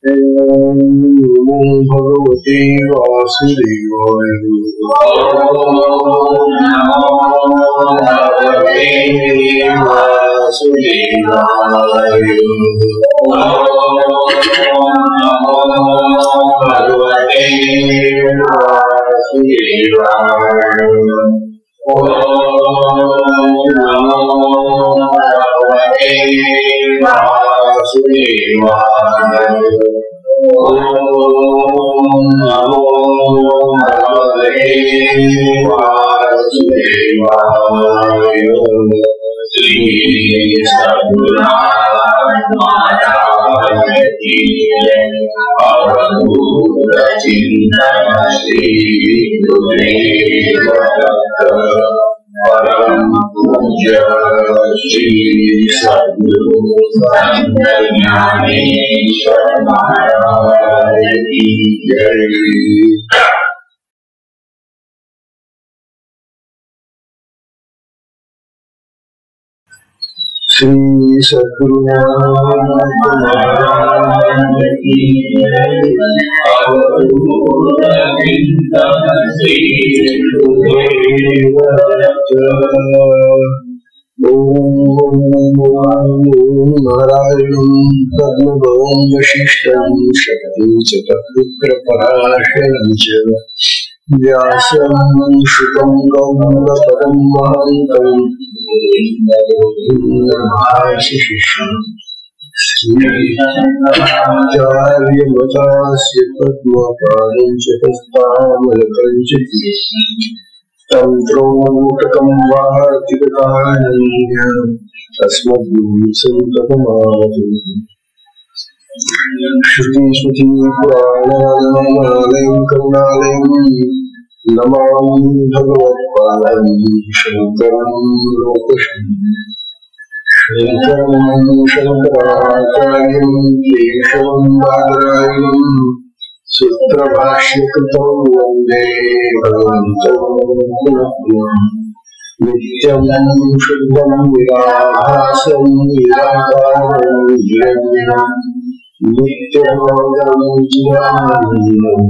ओम नमो भगवते वासुदेवाय। ओम नमो भगवते वासुदेवाय। ओम नमो भगवते वासुदेवाय। ओम नमो भगवते वासुदेवाय। ओम नमो भगवते वासुदेवाय। श्री सद्गुरुनाथ महाराज की जय। अवधूत चिंतन श्री गुरुदेव दत्त परम पूज्य श्री सद्गुरु संत ज्ञानेश्वर महाराज की जय। श्री सद्गुरुनाथ महाराज की जय। अवधूत चिंतन श्री गुरुदेव दत्त। ओम नारायणं पद्मभवं वसिष्ठं शक्तिं च तत्पुत्रपराशरं च व्यासं शुकं गौरवपदं महान्तं श्रीचार्यमतास्य पद्मपादं च हस्तामलकं च तन्त्रोटकं वार्तिककानन्य तस्मद्गुरुं सन्ततमावतु। श्रुतिस्मृतिपुराणानामालयं करुणालयं नमामि भगवत्पादं शङ्करं लोकशङ्करं शङ्कराचार्यं केशवं बादरायणं सूत्रभाष्यकृतौ वन्दे भगवन्तो नित्यं शुद्धं निराभासं निराकारं निरञ्जनं नित्यमङ्गलं चिदानन्दं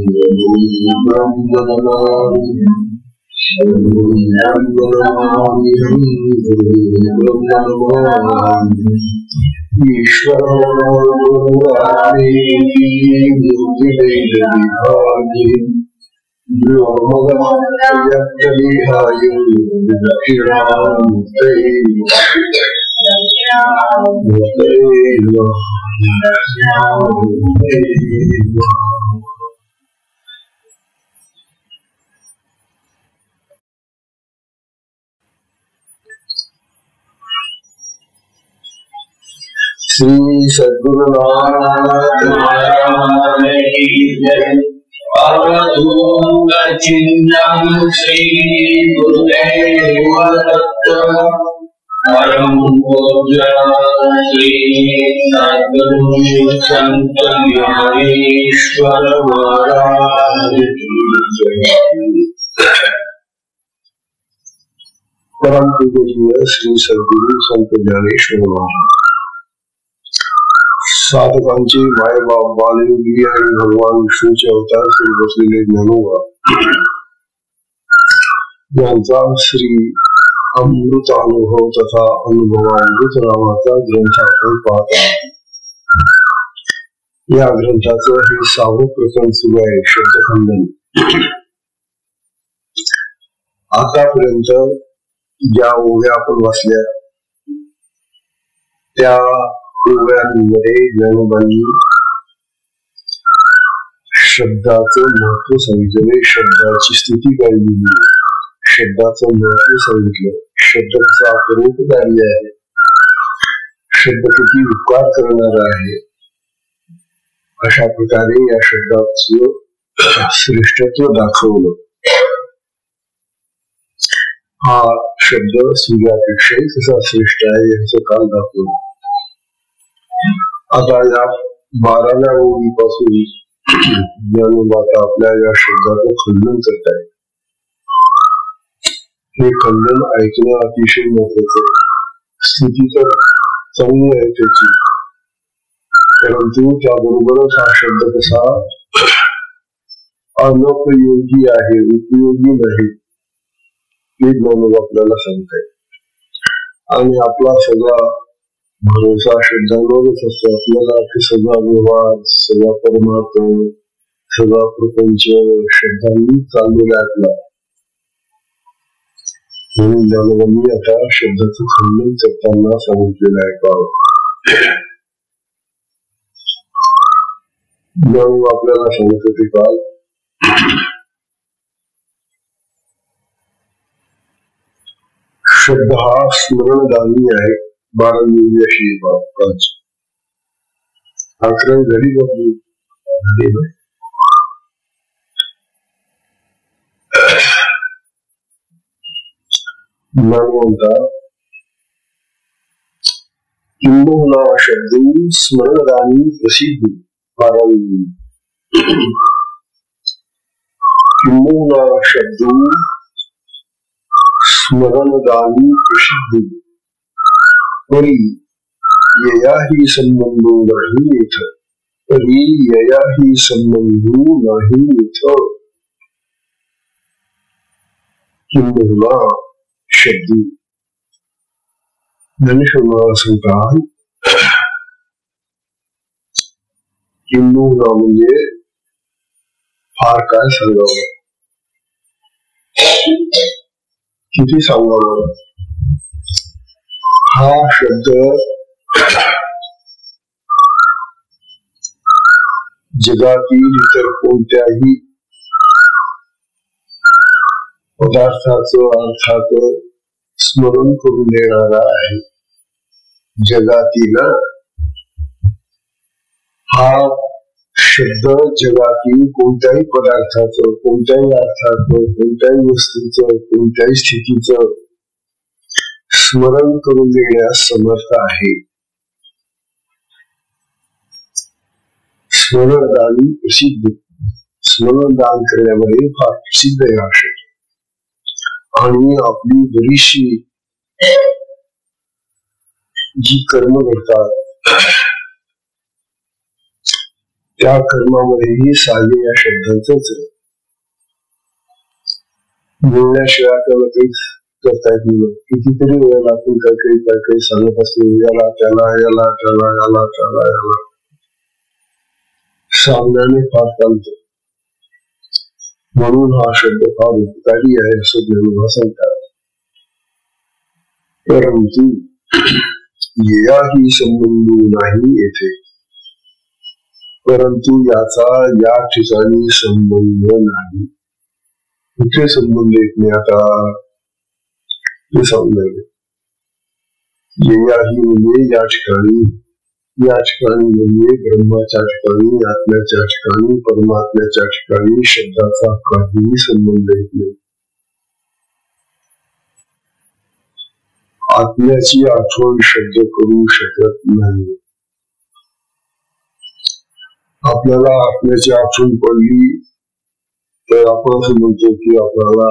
श्री सद्गुरुनाथ महाराज की जय। अवधूत चिंतन श्री गुरुदेव दत्त परम पूज्य श्री सद्गुरु संत ज्ञानेश्वर महाराज की जय। परम पूज्य श्री सद्गुरु संत ज्ञानेश्वर महाराज साधकांचे मायबाप बालयोगी आणि भगवान विष्णूचे अवतार श्री बसलेले ज्ञानोबा यांचा श्री अमृत अनुभव तथा अनुभवामृत नावाचा ग्रंथ आपण पाहता। या ग्रंथाचं हे 6वं प्रकरण सुरू आहे, शब्दखंडन। आतापर्यंत ज्या ओव्या आपण वाचल्या त्या ओव्यांमध्ये ज्ञानोबांनी शब्दाचं महत्व सांगितले, शब्दाची स्थिती काय दिली, शब्दाचं महत्व सांगितलं, शब्द कसा अपरोपकारी आहे, शब्द किती उपकार करणार आहे, अशा प्रकारे या शब्दाचं श्रेष्ठत्व दाखवलं। हा शब्द सूर्यापेक्षाही कसा श्रेष्ठ आहे याचं काल दाखवलं। आता या 12व्या ओळीपासून ज्ञानोबा आपल्या या शब्दाचं खंडन करत आहे। हे खंडन ऐकणं अतिशय महत्वाचं आहे। स्थिती तर चांगली आहे त्याची, परंतु त्याबरोबरच हा शब्द कसा अनुपयोगी आहे, उपयोगी नाही, हे ज्ञान आपल्याला सांगते. आणि आपला सगळा भरोसा शब्दांवरच असतो. आपल्याला सगळा व्यवहार, सगळा परमार्थ, सगळा प्रपंच शब्दांनी चाललेला आहे आपला. म्हणून ज्ञानवांनी आता शब्दाचं खंडन करताना सांगितलेलं आहे का ज्ञान आपल्याला सांगत होते काल शब्द हा स्मरणदानी आहे. 12 अशी बात आकरण घडी बघली म्हणतात किंबहुना शब्द स्मरणदानी प्रसिद्ध 12 किंबहुना शब्द स्मरणदानी प्रसिद्ध परी ययाही संबंधो नाही येथ, परी ययाही संबंधो नाही येथ. किंबहुना शब्द ज्ञानेश्वर सांगतात किंबहुना म्हणजे फार काय सांगावं, किती सांगावं. हा शब्द जगातील इतर कोणत्याही पदार्थाचं अर्थाचं स्मरण करून देणारा आहे. जगातील हा शब्द जगातील कोणत्याही पदार्थाचं, कोणत्याही अर्थाचं, कोणत्याही वस्तूचं, कोणत्याही स्थितीचं स्मरण करून देण्यास समर्थ आहे. स्मरणदानी प्रसिद्ध, स्मरणदान करण्यामध्ये फार प्रसिद्ध आहे हा शब्द. आणि आपली बरीचशी जी कर्म घडतात त्या कर्मामध्येही साधे या शब्दांच बोलण्याशिवाय आपल्याला काहीच करता येत नाही. कितीतरी वेळेला आपण काही सांगत असतो, याला त्याला याला त्याला याला त्याला याला सांगण्याने फार चालतो. म्हणून हा शब्द फार उपकारी आहे असं ज्ञानोबा सांगतात. परंतु ययाही संबंध नाही येथे, परंतु याचा या ठिकाणी संबंध नाही. कुठे संबंध येत नाही आता ते सांगणार. ययाही म्हणजे या ठिकाणी, या ठिकाणी म्हणजे ब्रह्माच्या ठिकाणी, आत्म्याच्या ठिकाणी, परमात्म्याच्या ठिकाणी शब्दाचा काहीही संबंध येत नाही. आत्म्याची आठवण शब्द करू शकत नाही. आपल्याला आत्म्याची आठवण पडली तर आपण असं म्हणतो की आपल्याला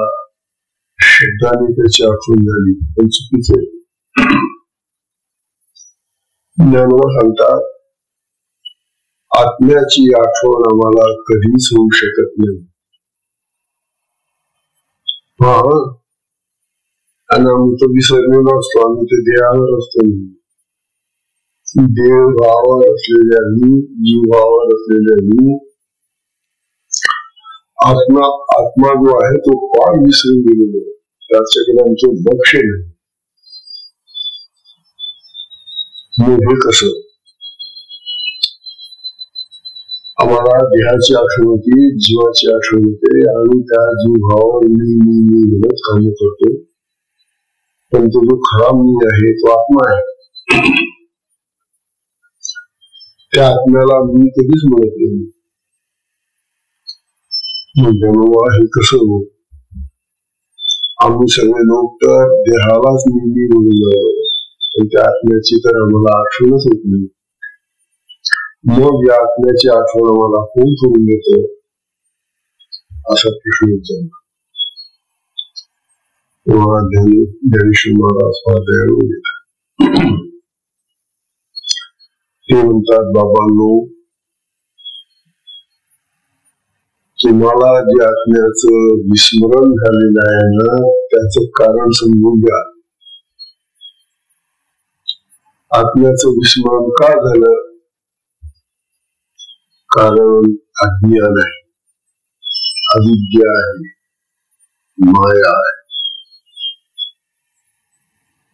शब्दाने त्याची आठवण झाली, पण चुकीचं आहे. ज्ञानोबा सांगतात आत्म्याची आठवण आम्हाला कधीच होऊ शकत नाही. हा, आणि आम्ही तो विसरलेलो असतो, आम्ही ते देहावर असतो. देव भावावर असलेल्या जीव भावावर असलेल्या आत्मा जो आहे तो फार विसरून गेलेलो, त्याच्याकडे आमचं लक्ष नाही. हे कसं आम्हाला देहाची आठवण होती, जीवाची आठवण होते आणि त्या जीव भावावर मी काम करतो. पण तो जो खरा मी आहे तो आत्मा आहे. त्या आत्म्याला मी कधीच म्हणत नाही. हे कसं हो, आम्ही सगळे लोक तर देहालाच मी म्हणून जातो, पण त्या आत्म्याची तर आम्हाला आठवणच होत नाही. मग या आत्म्याची आठवण आम्हाला कोण करून देतो असा प्रश्न विचारला. तेव्हा ज्ञानेश्वर महाराज स्वाध्याय ते म्हणतात, बाबांनो, तुम्हाला जे आत्म्याचं विस्मरण झालेलं आहे ना, त्याचं कारण समजून घ्या. आत्म्याचं विस्मरण का झालं? कारण अज्ञान आहे, अविद्या आहे, माया आहे.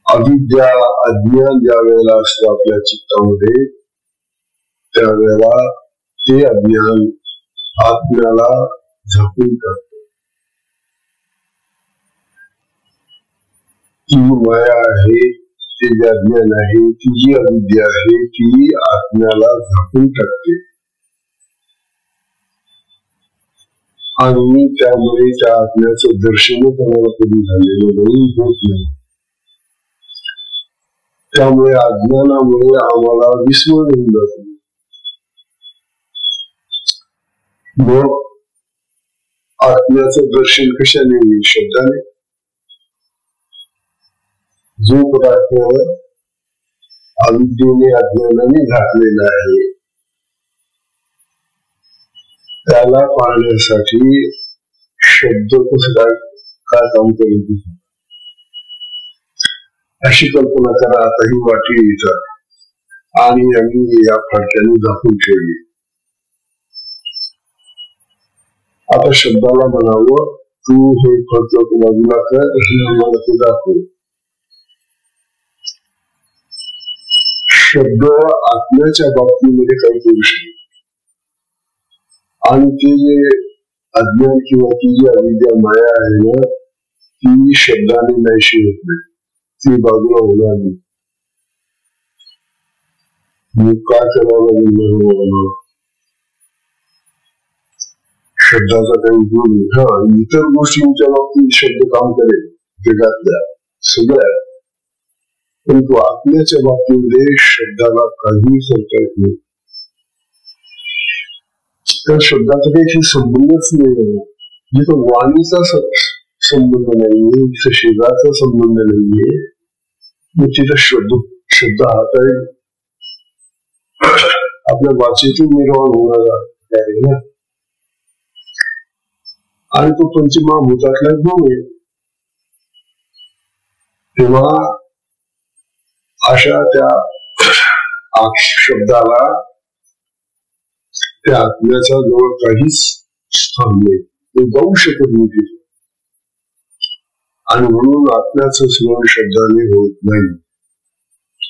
अविद्या, अज्ञान ज्या वेळेला असतं आपल्या चित्तामध्ये, त्यावेळेला ते अज्ञान आत्म्याला झाकून टाकतं. ती माया आहे, ते जे अज्ञान आहे, ती जी अविद्या आहे, ती आत्म्याला झाकून टाकते. आणि त्यामुळे त्या आत्म्याचं दर्शन कोणाला कधी झालेलं नाही, होत नाही. त्यामुळे अज्ञानामुळे आम्हाला विस्मरण होऊन जातं. मग आत्म्याचं दर्शन कशाने होईल? शब्दाने. जो पदार्थ अविद्येने, अज्ञानाने झाकलेला आहे, त्याला पाहण्यासाठी शब्द कसं काय काम करेल? अशी कल्पना करा. आता ही वाटी येतात आणि आम्ही या फडक्याने झाकून ठेवली. आता शब्दाला म्हणावं, तू हे फडक बाजूला कर, हे आम्हाला ते दाखव. शब्द आत्म्याच्या बाबतीमध्ये काही करू शकतो. आणि ते जे अज्ञान किंवा ती जी अविद्या माया आहे ना, ती शब्दाने नाहीशी होत नाही, ती बाजूला होणार नाही. मग काय करावं लागेल? शब्दाचा काही उपयोग नाही. हा, इतर गोष्टींच्या बाबतीत शब्द काम करेल, जगातल्या सगळ्या, परंतु आत्म्याच्या बाबतीमध्ये शब्दाला काही करता येत नाही. तर शब्दाचा काही संबंधच नाही. जिथं वाणीचा संबंध नाहीये, जिथं शरीराचा संबंध नाहीये, मग तिथं शब्द हाताळी आपल्या वाचेतून निर्माण होणारा आहे ना. आणि तो पंचमहाभूतातला गुण आहे. तेव्हा अशा त्या शब्दाला त्या आत्म्याच्या जवळ काहीच स्थान नाही, ते जाऊ शकत नाही तिथे. आणि म्हणून आत्म्याचं स्मरण शब्दाने होत नाही.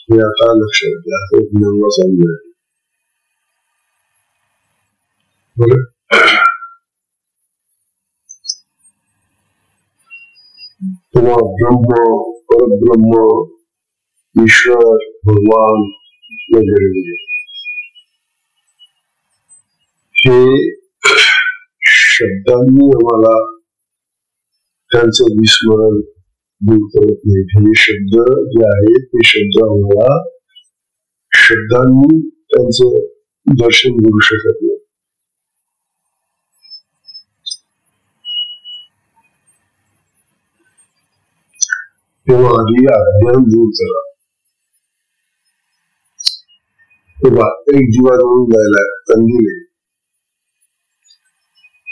हे आता लक्षात घ्या, हे ज्ञानाला समजलं. बरं, तेव्हा ब्रह्म, परब्रह्म, ईश्वर, भगवान वगैरे हे शब्दांनी आम्हाला त्यांचं विस्मरण दूर करत नाही. हे शब्द जे आहेत, ते शब्द आम्हाला शब्दांनी त्यांचं दर्शन करू शकत नाही. तेव्हा आधी अज्ञान दूर करा. तेव्हा एक दिवा जळून जायला कंदील आहे,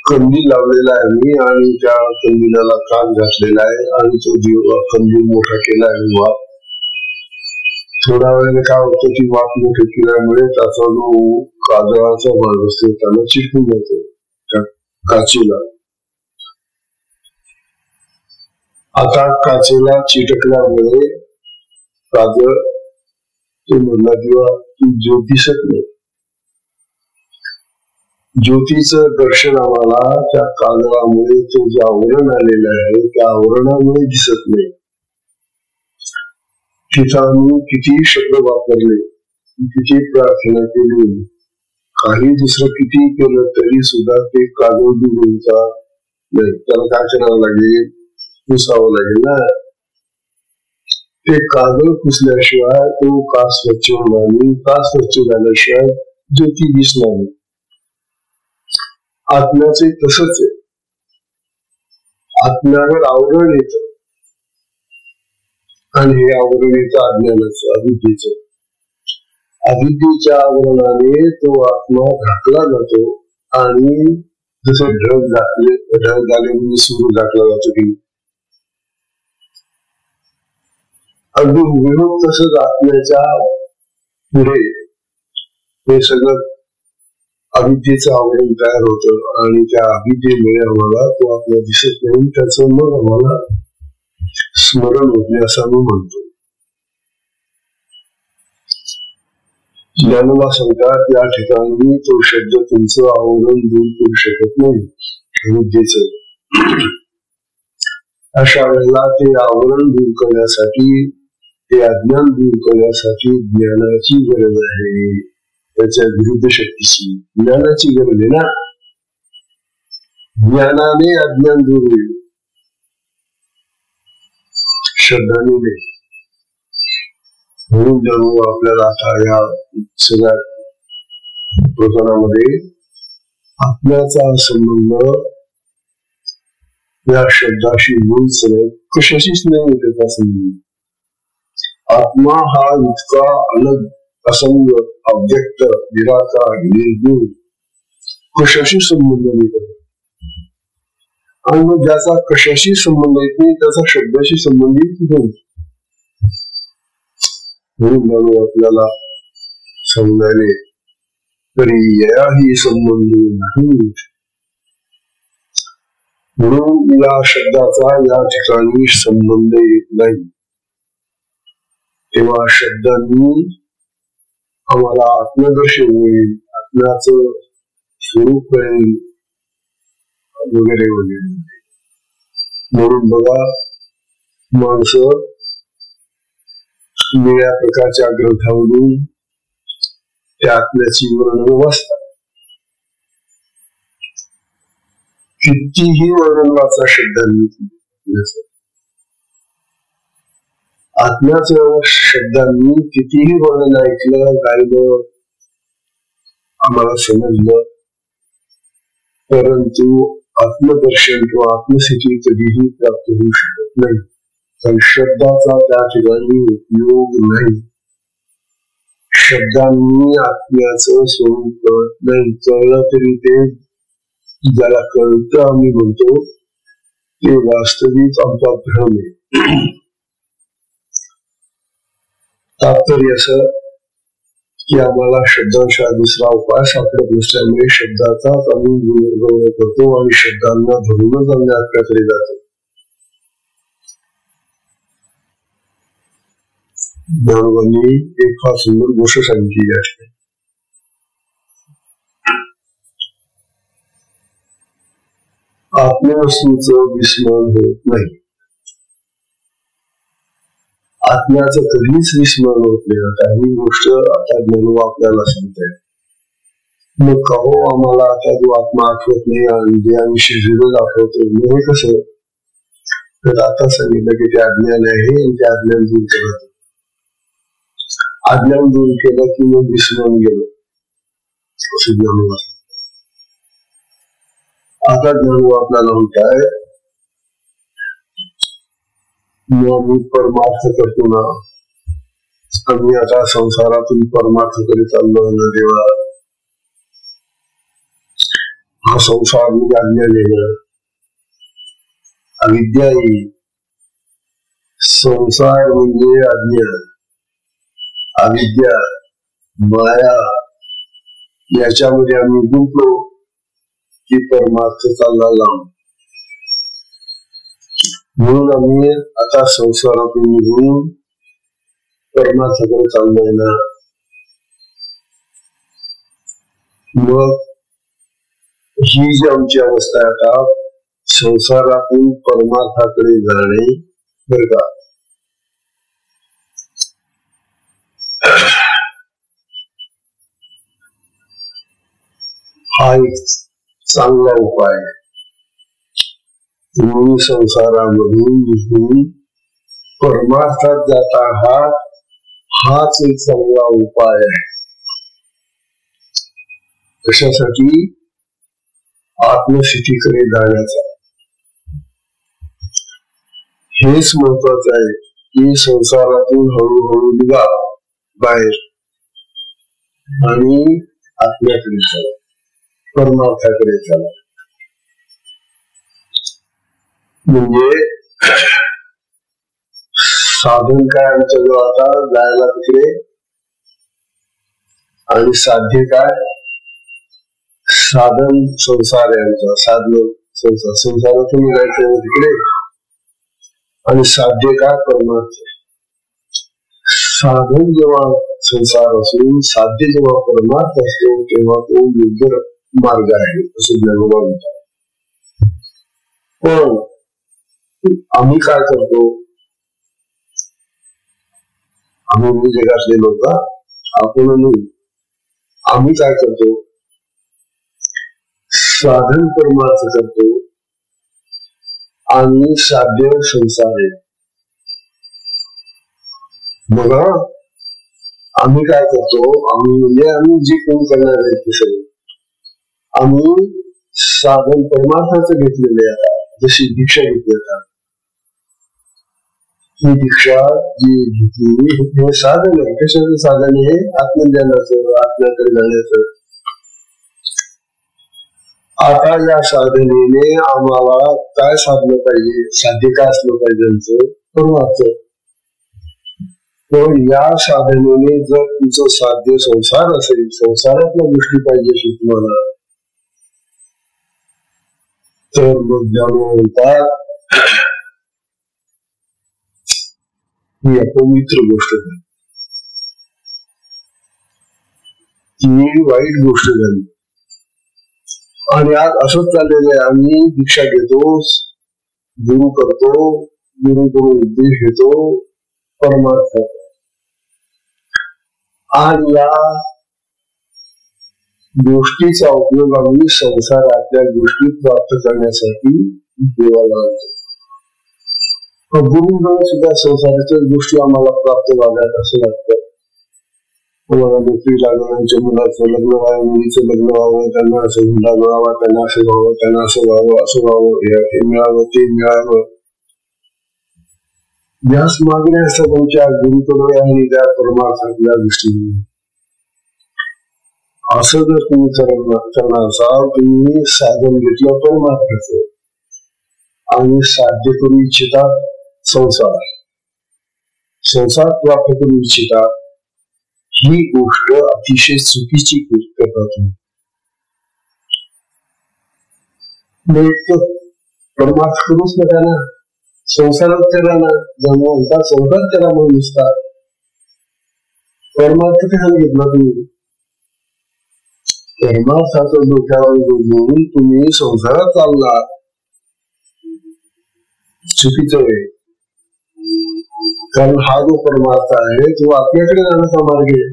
कंदील लावलेला आहे मी, आणि त्या कंदिलाला कान घातलेला आहे, आणि तो दिवा कंदील मोठा केला आहे. वात थोड्या वेळाने काय होतं की वात मोठे केल्यामुळे त्याचा जो काजळाचा भाग असतो त्याला चिटकून जातो त्या काचेला. आता काचेला चिटकल्यामुळे काजळ तो मधला दिवा ज्योत दिसत नाही. ज्योतीचं दर्शन आम्हाला त्या काजळामुळे, ते जे आवरण आलेलं आहे त्या आवरणामुळे दिसत नाही. तिथं आम्ही किती शब्द वापरले, किती प्रार्थना केली, काही दुसरं किती केलं तरी सुद्धा ते काजळ बिघडूचा नाही. त्याला काय करावं लागेल? पुसावं लागेल ना. ते काजळ पुसल्याशिवाय तो का स्वच्छ होणार नाही, का स्वच्छ झाल्याशिवाय ज्योती दिसणार नाही. आत्म्याचे तसंच आहे. आत्म्यावर आवरण येतं, आणि हे आवरण येतं अज्ञानाचं, अविद्येचं. अविद्येच्या आवरणाने तो आत्मा झाकला जातो आणि जसे ढग झाले म्हणजे सूर्य झाकला जातो की अगदी हुबेहूब तसंच आत्म्याच्या पुढे हे सगळं अविद्येचं आवरण तयार होतं आणि त्या अविद्येमुळे आम्हाला तो आत्मा दिसत नाही, त्याचं मग आम्हाला स्मरण होत नाही असं आम्ही म्हणतो. ज्ञानोबा सांगतात या ठिकाणी तो शब्द तुमचं आवरण दूर करू शकत नाही अविद्येचं. अशा वेळेला ते आवरण दूर करण्यासाठी, ते अज्ञान दूर करण्यासाठी ज्ञानाची गरज आहे, त्याच्या विरुद्ध शक्तीची ज्ञानाची गरज आहे ना. ज्ञानाने अज्ञान दूर होईल, श्रद्धाने नाही. म्हणून जाणू आपल्याला आता या सगळ्या प्रकरणामध्ये आत्म्याचा संबंध या शब्दाशी मुळीच नाही, कशाशीच नाही त्याचा संबंध. आत्मा हा इतका अलग, असंग, अव्यक्त, निराकार, निर्गुण, कशाशी संबंध नाही. आणि मग ज्याचा कशाशी संबंध येत नाही त्याचा शब्दाशी संबंधित नाही. म्हणून आपल्याला समजायले तरी याही संबंध नाही. म्हणून या शब्दाचा या ठिकाणी संबंध येत नाही. तेव्हा शब्दांनी आम्हाला आत्मदर्शन होईल, आत्म्याचं स्वरूप कळेल वगैरे वगैरे. म्हणून बघा माणसं वेगळ्या प्रकारच्या ग्रंथांमधून त्या आत्म्याची वर्णन वाचतात. कितीही वर्णन वाचा शब्दांनी, आत्म्याचं शब्दांनी कितीही वर्णन ऐकलं, गायलं, आम्हाला समजलं, परंतु आत्मदर्शन किंवा आत्मस्थिती कधीही प्राप्त होऊ शकत नाही. कारण शब्दाचा त्या ठिकाणी उपयोग नाही. शब्दांनी आत्म्याचं स्वरूप कळत नाही. कळलं तरी ते ज्याला कळतं आम्ही म्हणतो ते वास्तविक आमचा भ्रम आहे. तात्पर्य असं की आम्हाला शब्दांशिवाय दुसरा उपाय सापडत नसल्यामुळे शब्दाचाच आम्ही गुणगौरव करतो आणि शब्दांना धरूनच आम्ही आत्म्याकडे जातो. ज्ञानोबांनी एक फार सुंदर गोष्ट सांगितली या ठिकाणी. आत्मवस्तूचं विस्मरण होत नाही. आत्म्याचं कधीच विस्मरण होत नाही. आता ही गोष्ट आता ज्ञानोबा आपल्याला सांगताय. मग का हो आम्हाला आता जो आत्मा आठवत नाही आणि जे आम्ही शरीरच आठवतो, मग हे कसं? तर आता सांगितलं की ते अज्ञान आहे आणि ते अज्ञान दूर करत. अज्ञान दूर केलं की मग विस्मरण गेलं असं ज्ञानोबा. आता ज्ञानोबा आपल्याला म्हणताय आम्ही परमार्थ करतो ना, आम्ही आता संसारातून परमार्थकडे चाललो ना देवा. हा संसार म्हणजे अज्ञान आहे ना, अविद्या आहे. संसार म्हणजे अज्ञान, अविद्या, माया, याच्यामध्ये आम्ही गुंतलो की परमार्थ चालला लांब. म्हणून आम्ही आता संसारातून निघून परमार्थाकडे चाललोय ना. मग ही जी आमची अवस्था आहे आता संसारातून परमार्थाकडे जाणे बर का. हा एक चांगला उपाय आहे. तुम्ही संसारामधून निघून परमार्थात जात आहात, हाच एक चांगला उपाय आहे. कशासाठी? आत्मस्थितीकडे जाण्याचा. हेच महत्वाचं आहे की संसारातून हळूहळू निघा बाहेर. आणि आत्म्याकडे चला, परमार्थाकडे चला. म्हणजे साधन काय आमचं जो आता जायला तिकडे, आणि साध्य काय? साधन संसार आहे आमचा, साधन संसार, संसारातून निघायचं तिकडे, आणि साध्य काय? परमार्थ. साधन जेव्हा संसार असून साध्य जेव्हा परमार्थ असतो तेव्हा तो योग्य मार्ग आहे असं ज्ञानोबा म्हणतात. पण आम्ही काय करतो? आम्ही म्हणजे जगातले लोक, आपण नाही, आम्ही काय करतो? साधन परमार्थ करतो आणि साध्य संसार आहे. बघा, आम्ही काय करतो? आम्ही म्हणजे आम्ही जे कोण करणार आहे ते सगळे आम्ही साधन परमार्थाचं घेतलेले आहे. जशी दीक्षा घेतली आता, ही दीक्षा जी घेतली हे साधन आहे. कशाचं साधन आहे? आत्मज्ञानाचं, आत्म्याकडे जाण्याचं. आता या साधनेने आम्हाला काय साधलं पाहिजे? साध्य काय असलं पाहिजे? आमचं परमार्थ. पण या साधनेने जर तुमचं साध्य संसार असेल, संसारातल्या गोष्टी पाहिजे असेल तुम्हाला, तर मग ज्ञानोबा म्हणतात ही अपवित्र गोष्ट झाली, ही वाईट गोष्ट झाली. आणि आज असंच चाललेलं आहे. आम्ही दीक्षा घेतो, गुरु करतो, गुरुकडून उपदेश घेतो, परमार्थ, आणि या गोष्टीचा उपयोग आम्ही संसारातल्या गोष्टी प्राप्त करण्यासाठी देवाला आणतो. गुरुजवळ सुद्धा संसाराच्या गोष्टी आम्हाला प्राप्त व्हाव्यात असं वाटतं. तुम्हाला नोकरी लागण्याच्या मुलाचं लग्न व्हावं, मुलीचं लग्न व्हावं, त्यांना असं हुंडा मिळावा, त्यांना असं व्हावं, त्यांना असं व्हावं, असं व्हावं, हे मिळावं, ते मिळावं. याच मागण्या असतात तुमच्या गुरुकडे आणि त्या परमार्थातल्या गोष्टी. असं जर तुम्ही करणार असाल, तुम्ही साधन घेतलं परमार्थाचं आणि साध्य करू इच्छिता संसार, संसार प्राप्त करू इच्छिता, ही गोष्ट अतिशय चुकीची करता तुम्ही. परमार्थ करूच नका ना, संसारात करा ना. जन्म होता संसार करा म्हणून नुसता परमार्थ कशाला घेतला तुम्ही? परमार्थाचं डोक्यावर घेऊन तुम्ही संसारात चालला, चुकीचं आहे. कारण हा जो परमार्थ आहे तो आपल्याकडे जाण्याचा मार्ग आहे.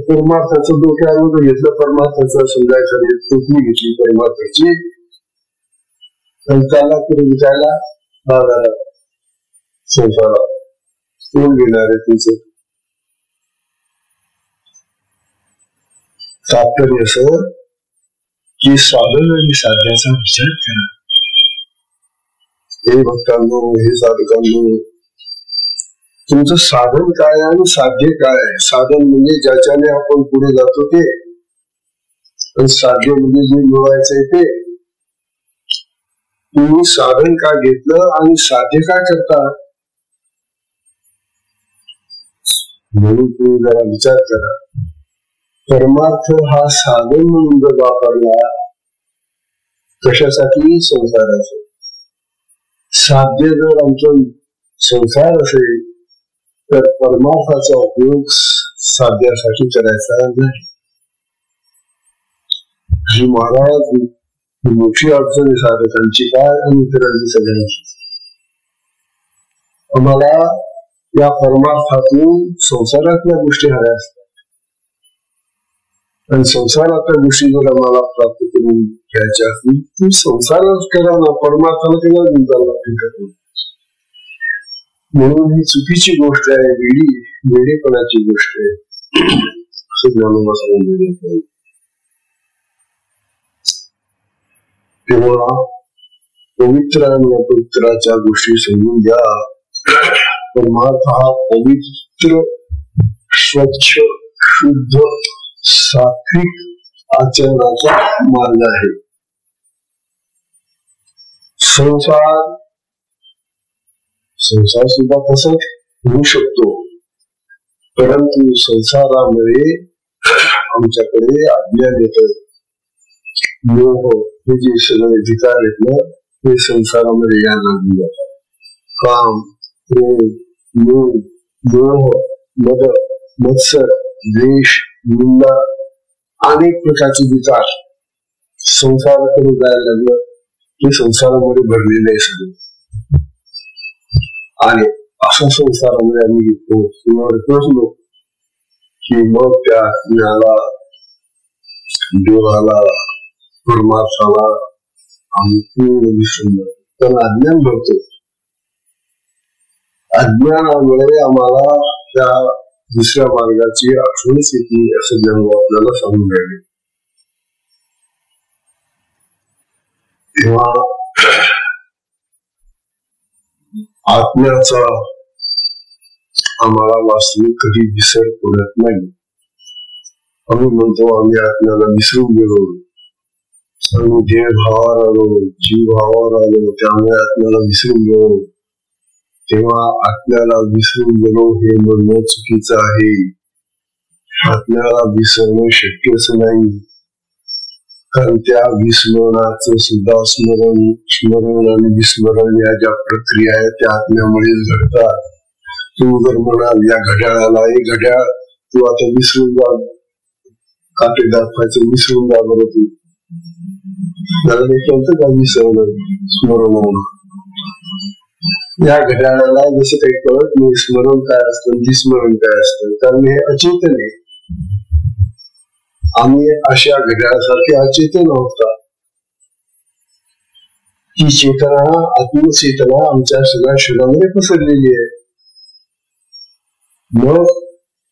परमार्थाचं डोक्यावर घेतलं, परमार्थाचं समजायचं टोपली घेतली परमार्थाची, आणि त्याला पुढे विकायला बाजारात संसारात कोण घेणार आहे तुमचं? तात्पर्य असं की साधन आणि साध्याचा विचार करा. हे भक्तांनो, हे साधकांनो, तुमचं साधन काय आणि साध्य काय? साधन म्हणजे ज्याच्याने आपण पुढे जातो ते, आणि साध्य म्हणजे जे मिळवायचंय ते. तुम्ही साधन का घेतलं आणि साध्य काय करता? म्हणून तुम्ही जरा विचार करा. परमार्थ हा साधन म्हणून जर वापरला, कशासाठी? संसाराचं. साध्य जर आमचं संसार असेल तर परमार्थाचा उपयोग साध्यासाठी करायचा नाही. ही महाराज मोठी अडचण आहे साधकांची काय आणि इतरांची सगळ्यांची. आम्हाला या परमार्थातून संसारातल्या गोष्टी हव्या असतात, आणि संसारातल्या गोष्टी जर आम्हाला प्राप्त करून घ्यायच्या असतील ती संसारच करा ना, परमार्थाला केला गुंताला. म्हणून ही चुकीची गोष्ट आहे, वेडेपणाची गोष्ट आहे असं ज्ञानोबा सांगून दिले. तेव्हा पवित्र आणि अपवित्राच्या गोष्टी समजून घ्या. परमार्थ हा पवित्र स्वच्छ शुद्ध सात्विक आचरणाचा मार्ग आहे. संसार सुद्धा तसाच होऊ शकतो, परंतु संसारामुळे आमच्याकडे अज्ञान येतं. मोह हे जे सगळे विकार आहेत ना, ते संसारामध्ये या लागून जातात. काम, क्रोध, लोभ, मोह, मद, मत्सर, द्वेष, निंदा, अनेक प्रकारचे विकार संसाराकडे जायला लागलं हे संसारामध्ये भरलेले आहे सगळे. आणि अशा संसारामध्ये आम्ही पोहोचलो की मग त्या ज्ञानाला, देवाला, परमार्थाला आम्ही पूर्ण विसरून जातो. त्यांना अज्ञान भरतो. अज्ञानामुळे आम्हाला त्या दुसऱ्या मार्गाची आठवणच येते असं जन्म आपल्याला सांगून राहिले. तेव्हा आत्म्याचा आम्हाला वास्तविक कधी विसर पडत नाही. आम्ही म्हणतो आम्ही आत्म्याला विसरून गेलो, आम्ही देह भावावर आलो, जीव भावावर आलो, त्यामुळे आत्म्याला विसरून गेलो. तेव्हा आत्म्याला विसरून गेलो हे म्हणणं चुकीचं आहे. आत्म्याला विसरणं शक्यच नाही, कारण त्या विस्मरणाचं सुद्धा स्मरण आणि विस्मरण या ज्या प्रक्रिया आहेत त्या आत्म्यामुळेच घडतात. तू जर म्हणाल या घड्याळाला, हे घड्याळ तू आता विसरून जा, काटे दाखवायचं विसरून जा बरं, तू त्याला ते कळतं का विसरणं स्मरण होणं? या घड्याळाला जसं काही कळत नाही स्मरण काय असतं, विस्मरण काय असतं, कारण हे अचेतन आहे. आम्ही अशा घड्याळासारखे अचेतन आहोत का? ही चेतना, आत्मचेतना आमच्या सगळ्या शरीरामध्ये पसरलेली आहे. मग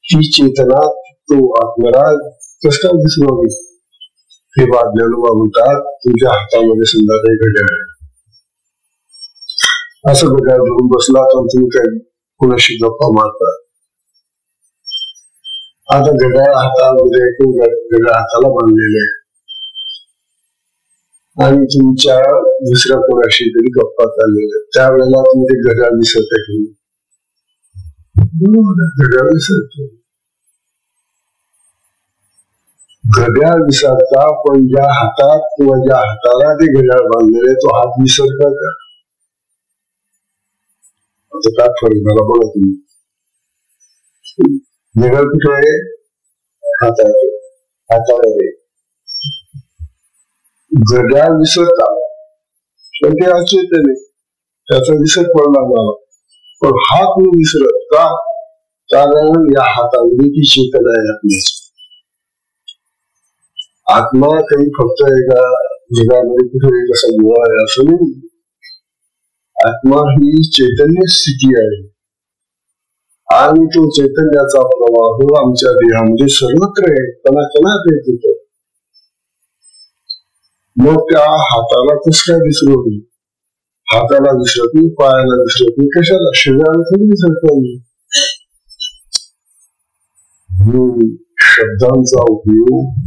ही चेतना, तो आत्मराज कस काय दिसणार? हे ज्ञानोबा म्हणतात, तुझ्या हातामध्ये समजा काही घड्याळ आहे, असं घड्याळ धरून बसला तर तुम्ही काय कुणाशी गप्पा मारता? आता घड्याळ हातामध्ये घड्याळ हाताला बांधलेले आहे आणि तुमच्या दुसऱ्या कोणाशी तरी गप्पा चाललेल्या, त्यावेळेला तुम्ही ते घड्याळ विसरता की घड्याळ विसरतो. घड्याळ विसरता, पण ज्या हातात किंवा ज्या हाताला ते घड्याळ बांधलेले तो हात विसरता का? आता काय फरक झाला बघा तुम्ही. घड्याळ कुठे आहे? हातावर. घड्याळ विसरता, पण ते अचेतन आहे, त्याचा विसर पडला मला, पण हात मी विसरत का? कारण या हातामध्ये ती चेतना आहे आपल्याची. आत्मा काही फक्त एका जगामध्ये कुठे कसा गोळा आहे असं नाही. आत्मा ही चैतन्य स्थिती आहे आणि तो चैतन्याचा प्रवाह आमच्या देहामध्ये सर्वत्र आहे, कणाकणात येतो. मग त्या हाताला कस काय विसरत नाही? हाताला विसरत नाही, पायाला विसरत नाही, कशाला? शरीराला थोडी विसरत नाही. शब्दांचा उपयोग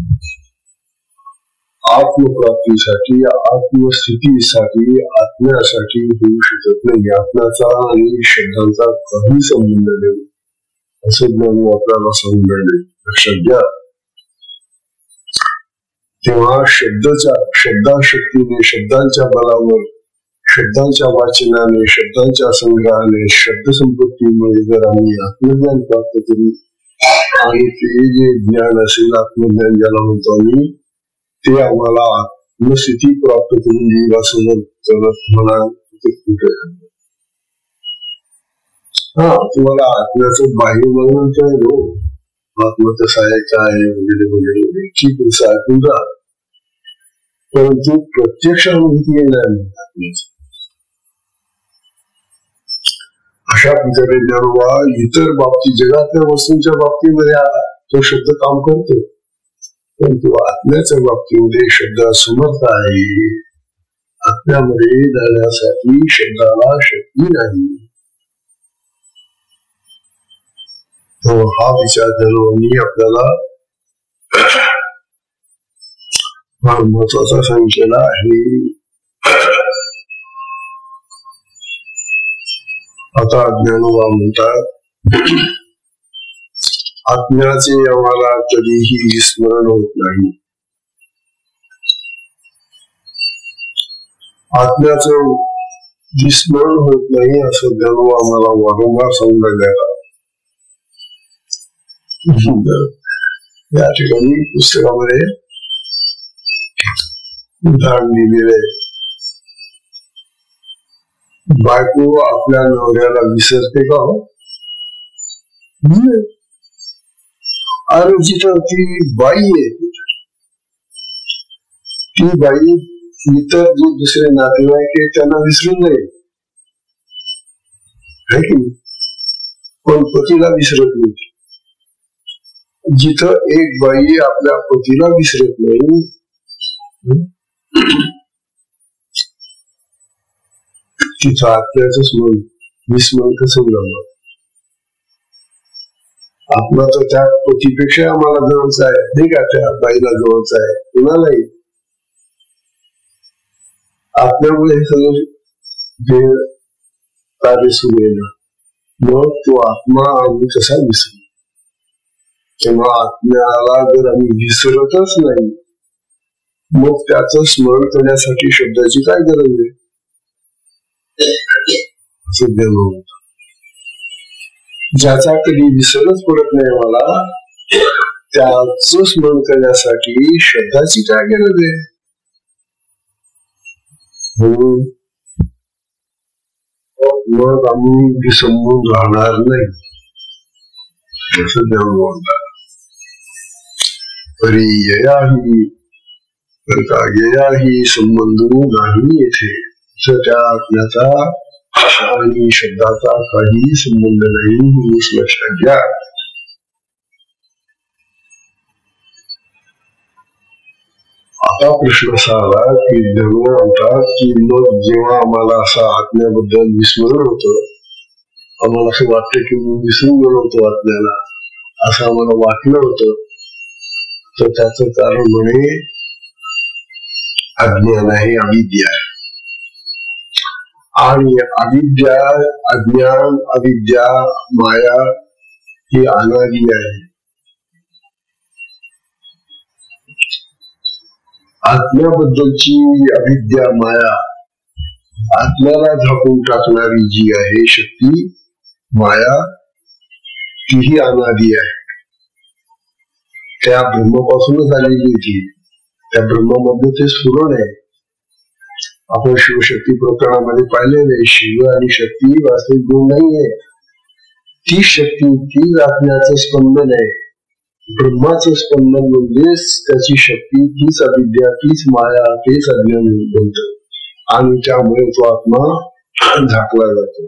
आत्मप्राप्तीसाठी, आत्मस्थितीसाठी, आत्म्यासाठी होऊ शकत नाही. आत्म्याचा आणि शब्दांचा काही संबंध नाही असं ज्ञान आपल्याला समजले. लक्षात घ्या. तेव्हा शब्दाशक्तीने, शब्दांच्या बलावर, शब्दांच्या वाचनाने, शब्दांच्या संग्रहाने, शब्दसंपत्तीमुळे जर आम्ही आत्मज्ञान प्राप्त करू आणि ते जे ज्ञान असेल, आत्मज्ञान ज्याला म्हणतो आम्ही, ते आम्हाला आत्मस्थिती प्राप्त करून देईल असं म्हणा. तुम्हाला आत्म्याचं बाह्य वर्णन कळलो, आत्मा कसा आहे, काय आहे वगैरे वगैरे, ठीक आहे, ऐकून जा. परंतु प्रत्यक्ष अनुभूती येणार नाही आत्म्याची. अशा प्रकारे ज्ञानोबा इतर बाबतीत, जगातल्या वस्तूंच्या बाबतीमध्ये तो शब्द काम करतो, परंतु आत्म्याच्या बाबतीमध्ये शब्द समर्थ आहे. आत्म्यामध्ये जाण्यासाठी शब्दाला शक्ती नाही. हा विचार ज्ञानवानी आपल्याला फार महत्वाचा सांगितलेला आहे. आता ज्ञानोबा म्हणतात, आत्म्याचे आम्हाला कधीही स्मरण होत नाही. आत्म्याचं विस्मरण होत नाही असं ज्ञानोबा आम्हाला वारंवार सांगून राहिला. या ठिकाणी पुस्तकामध्ये उदाहरण दिलेले आहे. बायको आपल्या नवऱ्याला विसरते का हो? अरे जिथं ती बाई आहे, ती बाई इतर जे दुसरे नातेवाईक आहे त्यांना विसरून जाईल, है की नाही? पण पतीला विसरत नाही. जिथं एक बाई आपल्या पतीला विसरत नाही, तिथं आत्म्याचं स्मरण विस्मरण कसं जमणार? आत्मा तर त्या पतीपेक्षा आम्हाला जवळचा आहे, नाही का? त्या बाईला जवळचा आहे, कुणालाही. आत्म्यामुळे हे सगळं कार्य सुरू आहे ना. मग तो आत्मा आम्ही कसा विसरू? तेव्हा आत्म्याला जर आम्ही विसरतच नाही, मग त्याचं स्मरण करण्यासाठी शब्दाची काय गरज आहे? असं ज्ञान होत. ज्याचा कधी विसरच पडत नाही मला, त्याचं स्मरण करण्यासाठी शब्दाची काय गरज आहे? मग आम्ही विसंबून राहणार नाही असं ज्ञान म्हणतात. परिययाही ययाही संबंध नाही येथे. त्या आत्म्याचा आणि शब्दाचा काही संबंध नाही हे लक्षात घ्या. आता प्रश्न असा आला की ज्ञानोबा म्हणतात की मग जेव्हा आम्हाला असं आत्म्याबद्दल विस्मरण होतं, आम्हाला असं वाटतं की मी विसरून गेलो होतो आत्म्याला, असं आम्हाला वाटलं होतं, तर त्याचं कारण म्हणे अज्ञान आहे, अविद्या. आणि अविद्या, अज्ञान, अविद्या, माया ही अनादि आहे. आत्म्याबद्दलची अविद्या, माया, आत्म्याला झाकून टाकणारी जी आहे शक्ती माया, तीही अनादि आहे. त्या ब्रह्मापासूनच आलेली ती. त्या ब्रह्मामध्ये ते स्फुरण आहे. आपण शिवशक्ती प्रकरणामध्ये पाहिलेले शिव आणि शक्ती वास्तविक गुण नाहीये. ती शक्ती, तीच आत्म्याचं स्पंदन आहे. ब्रह्माचं स्पंदन म्हणजेच त्याची शक्ती, तीच अविद्या, तीच माया, तेच अज्ञान बनत. आणि त्यामुळे तो आत्मा झाकला जातो.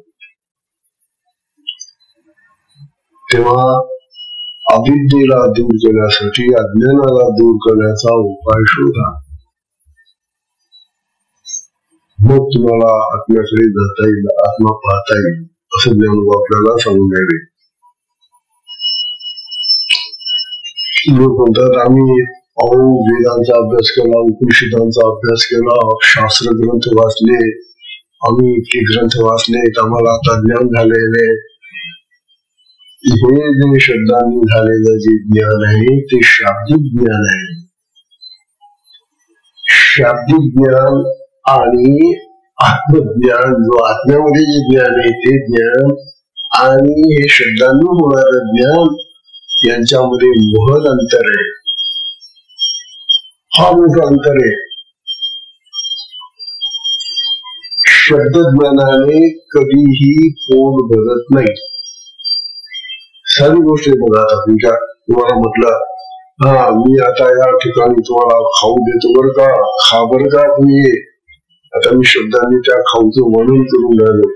तेव्हा अविद्येला दूर करण्यासाठी, अज्ञानाला दूर करण्याचा उपाय शोधा. मग तुम्हाला आत्म्याकडे जाता येईल, आत्मा पाहता येईल असं ज्ञानोबा आपल्याला सांगून राहिले. लोक म्हणतात आम्ही वेदांचा अभ्यास केला, उपनिषदांचा अभ्यास केला, शास्त्र ग्रंथ वाचले, आम्ही इतके ग्रंथ वाचलेत, आम्हाला आता ज्ञान झालेले. हे जे शब्दांनी झालेलं जे ज्ञान आहे ते शाब्दिक ज्ञान आहे. शाब्दिक ज्ञान आणि आत्मज्ञान, जो आत्म्यामध्ये जे ज्ञान आहे ते ज्ञान, आणि हे शब्दांनी होणारं ज्ञान, यांच्यामध्ये महद अंतर आहे. हा मोठा अंतर आहे. शब्दज्ञानाने कधीही पोट भरत नाही. सारी गोष्टी बघा. आता तुम्हाला म्हटलं मी आता या ठिकाणी तुम्हाला खाऊ देतो बरं का, खा बरं का तुम्ही. आता मी शब्दांनी त्या खाऊचं वर्णन करून राहिलो.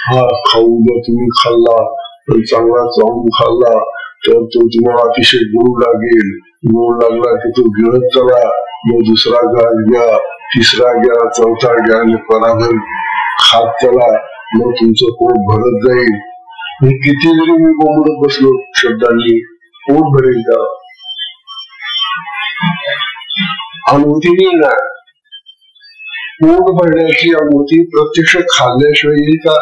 हा खाऊ जर तुम्ही खाल्ला तर चांगला चावून खाल्ला तर तो तुम्हाला अतिशय गोड लागेल. गोड लागला की तो गिळत चला, मग दुसरा घास घ्या, तिसरा घ्या, चौथा घ्या, आणि पराभर खात चला, मग तुमचं पोट भरत जाईल. किती जरी मी बोंबडत बसलो शब्दांनी, पोट भरेल का? अनुभूती नाही ना. पोट भरण्याची अनुभूती प्रत्यक्ष खाल्ल्याशिवाय येईल का?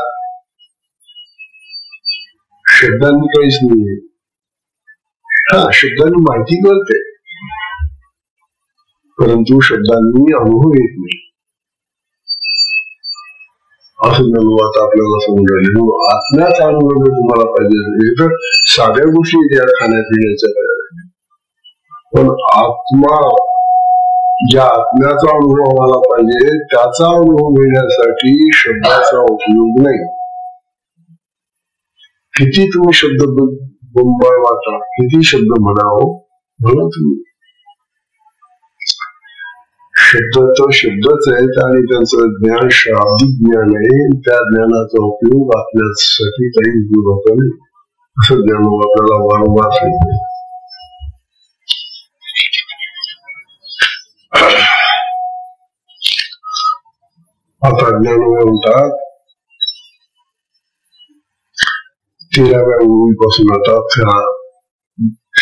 शब्दांनी काहीच नाहीये. हा, शब्दांनी माहिती कळते, परंतु शब्दांनी अनुभव येत नाही. असं आता आपल्याला समजलं. आत्म्याचा अनुभव जर तुम्हाला पाहिजे तर साध्या गोष्टी त्या खाण्यापिण्याच्या, पण आत्मा, ज्या आत्म्याचा अनुभव आम्हाला पाहिजे त्याचा अनुभव घेण्यासाठी शब्दाचा उपयोग नाही. किती तुम्ही शब्द बोंबाळता, किती शब्द म्हणावं म्हणा तुम्ही, शब्द तर शब्दच आहेत आणि त्यांचं ज्ञान शाब्दिक ज्ञान आहे. त्या ज्ञानाचा उपयोग आपल्यासाठी काही उपयोग होता नाही. असं ज्ञान आपल्याला वारंवार सांगते. आता ज्ञान म्हणतात 13व्या ओळीपासून आता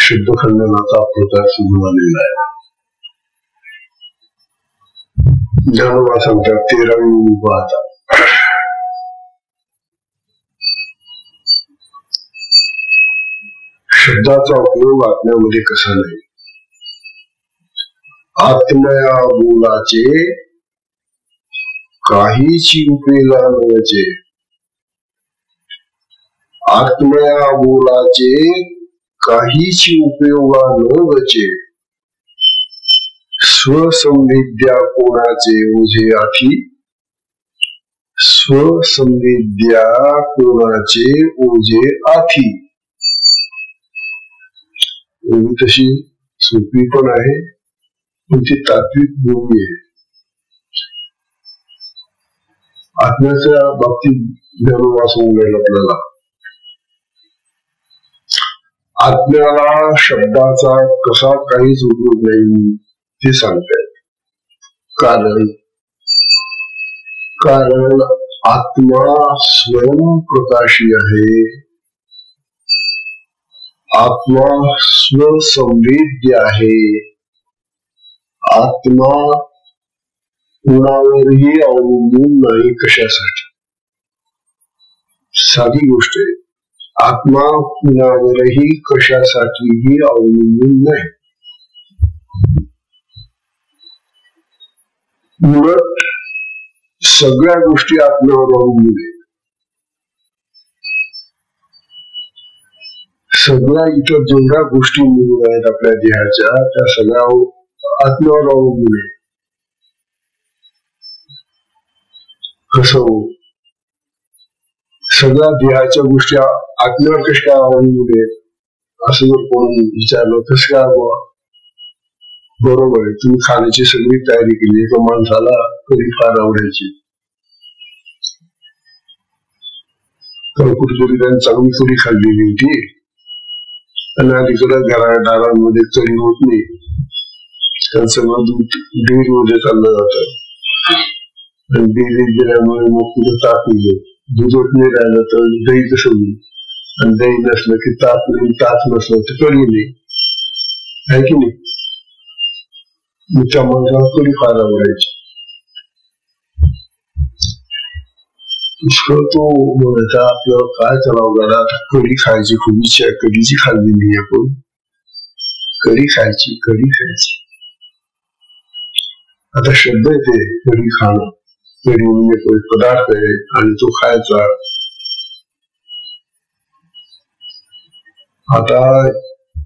शब्दखंडनाचा प्रकार सुरू झालेला आहे. ज्ञानोबा सांगतात 13वी ओळी पाहता, शब्दाचा उपयोग आत्म्यामध्ये कसा नाही. आत्मया बोलाचे काहीची उपयोगा नव्हते. आत्मया बोलाचे काहीची उपयोगा नव्हते. स्वसंविद्या कोणाचे ओझे आठी. स्वसंविद्या कोणाचे ओझे आठी. एवढी तशी सोपी पण आहे, पण ती तात्विक भूमी आहे. आत्म्याच्या बाबतीत ज्ञानोबा सांगेल आपल्याला, आत्म्याला शब्दाचा कसा काहीच उपयोग नाही ते सांगतायत. कारण आत्मा स्वयंप्रकाशी आहे. आत्मा स्वसंवेद्य आहे. आत्मा कुणावरही अवलंबून नाही. कशासाठी? साधी गोष्ट आहे. आत्मा कुणावरही कशासाठीही अवलंबून नाही. उलट सगळ्या गोष्टी आत्म्यावर अवलंबून आहेत. सगळ्या इतर जेवढ्या गोष्टी मिळून आहेत आपल्या देहाच्या, त्या सगळ्या आत्म्यावर अवलंबून आहे. कसं? सगळ्या देहाच्या गोष्टी आत्म्यावर कशा काय अवलंबून आहेत असं जर कोणी विचारलं, कसं काय? बरोबर आहे, तुम्ही खाण्याची सगळी तयारी केली, एका माणसाला कधी फार आवडायची, तर कुठेतरी त्यांनी चांगली कधी खाल्लेली होती आणि अलीकडे दारांमध्ये कधी होत नाही. त्यांचं सगळं दूध डेअरीमध्ये चाललं जातं आणि डेअरीत गेल्यामुळे मग कुठे ताप निघेल. दूधच नाही राहिलं तर दही कसं होईल, आणि दही नसलं की ताप नाही, ताप नसलं तर कधी नाही, आहे की नाही? त्या माणसाला कधी फार आवडायची. पुष्कळ तो म्हणायचा, आपल्याला काय करावं घरात, कढी खायची खूप इच्छा आहे, कढीची खाल्ली नाही आपण, कढी खायची, कढी खायची. आता शब्द येते कढी खाणं, कढी म्हणजे पदार्थ आहे आणि तो खायचा. आता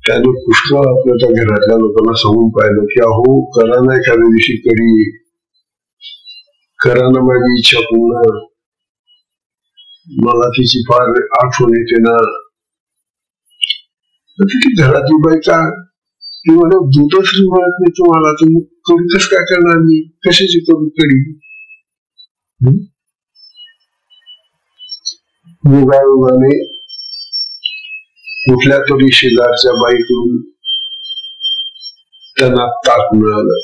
त्याने पुष्कळ आपल्या त्या घरातल्या लोकांना सांगून पाहिलं की अहो करा ना एखाद्या दिवशी कढी, करा ना, माझी इच्छा पूर्ण, मला तिची फार आठवण येते ना. घरातली बायका ती म्हणत, दूधच म्हणत नाही तुम्हाला, तुम्ही कढी कसं काय करणार? मी कशाची करू कढी? योगायोगाने कुठल्या तरी शेजारच्या बाईकडून त्यांना ताक मिळालं,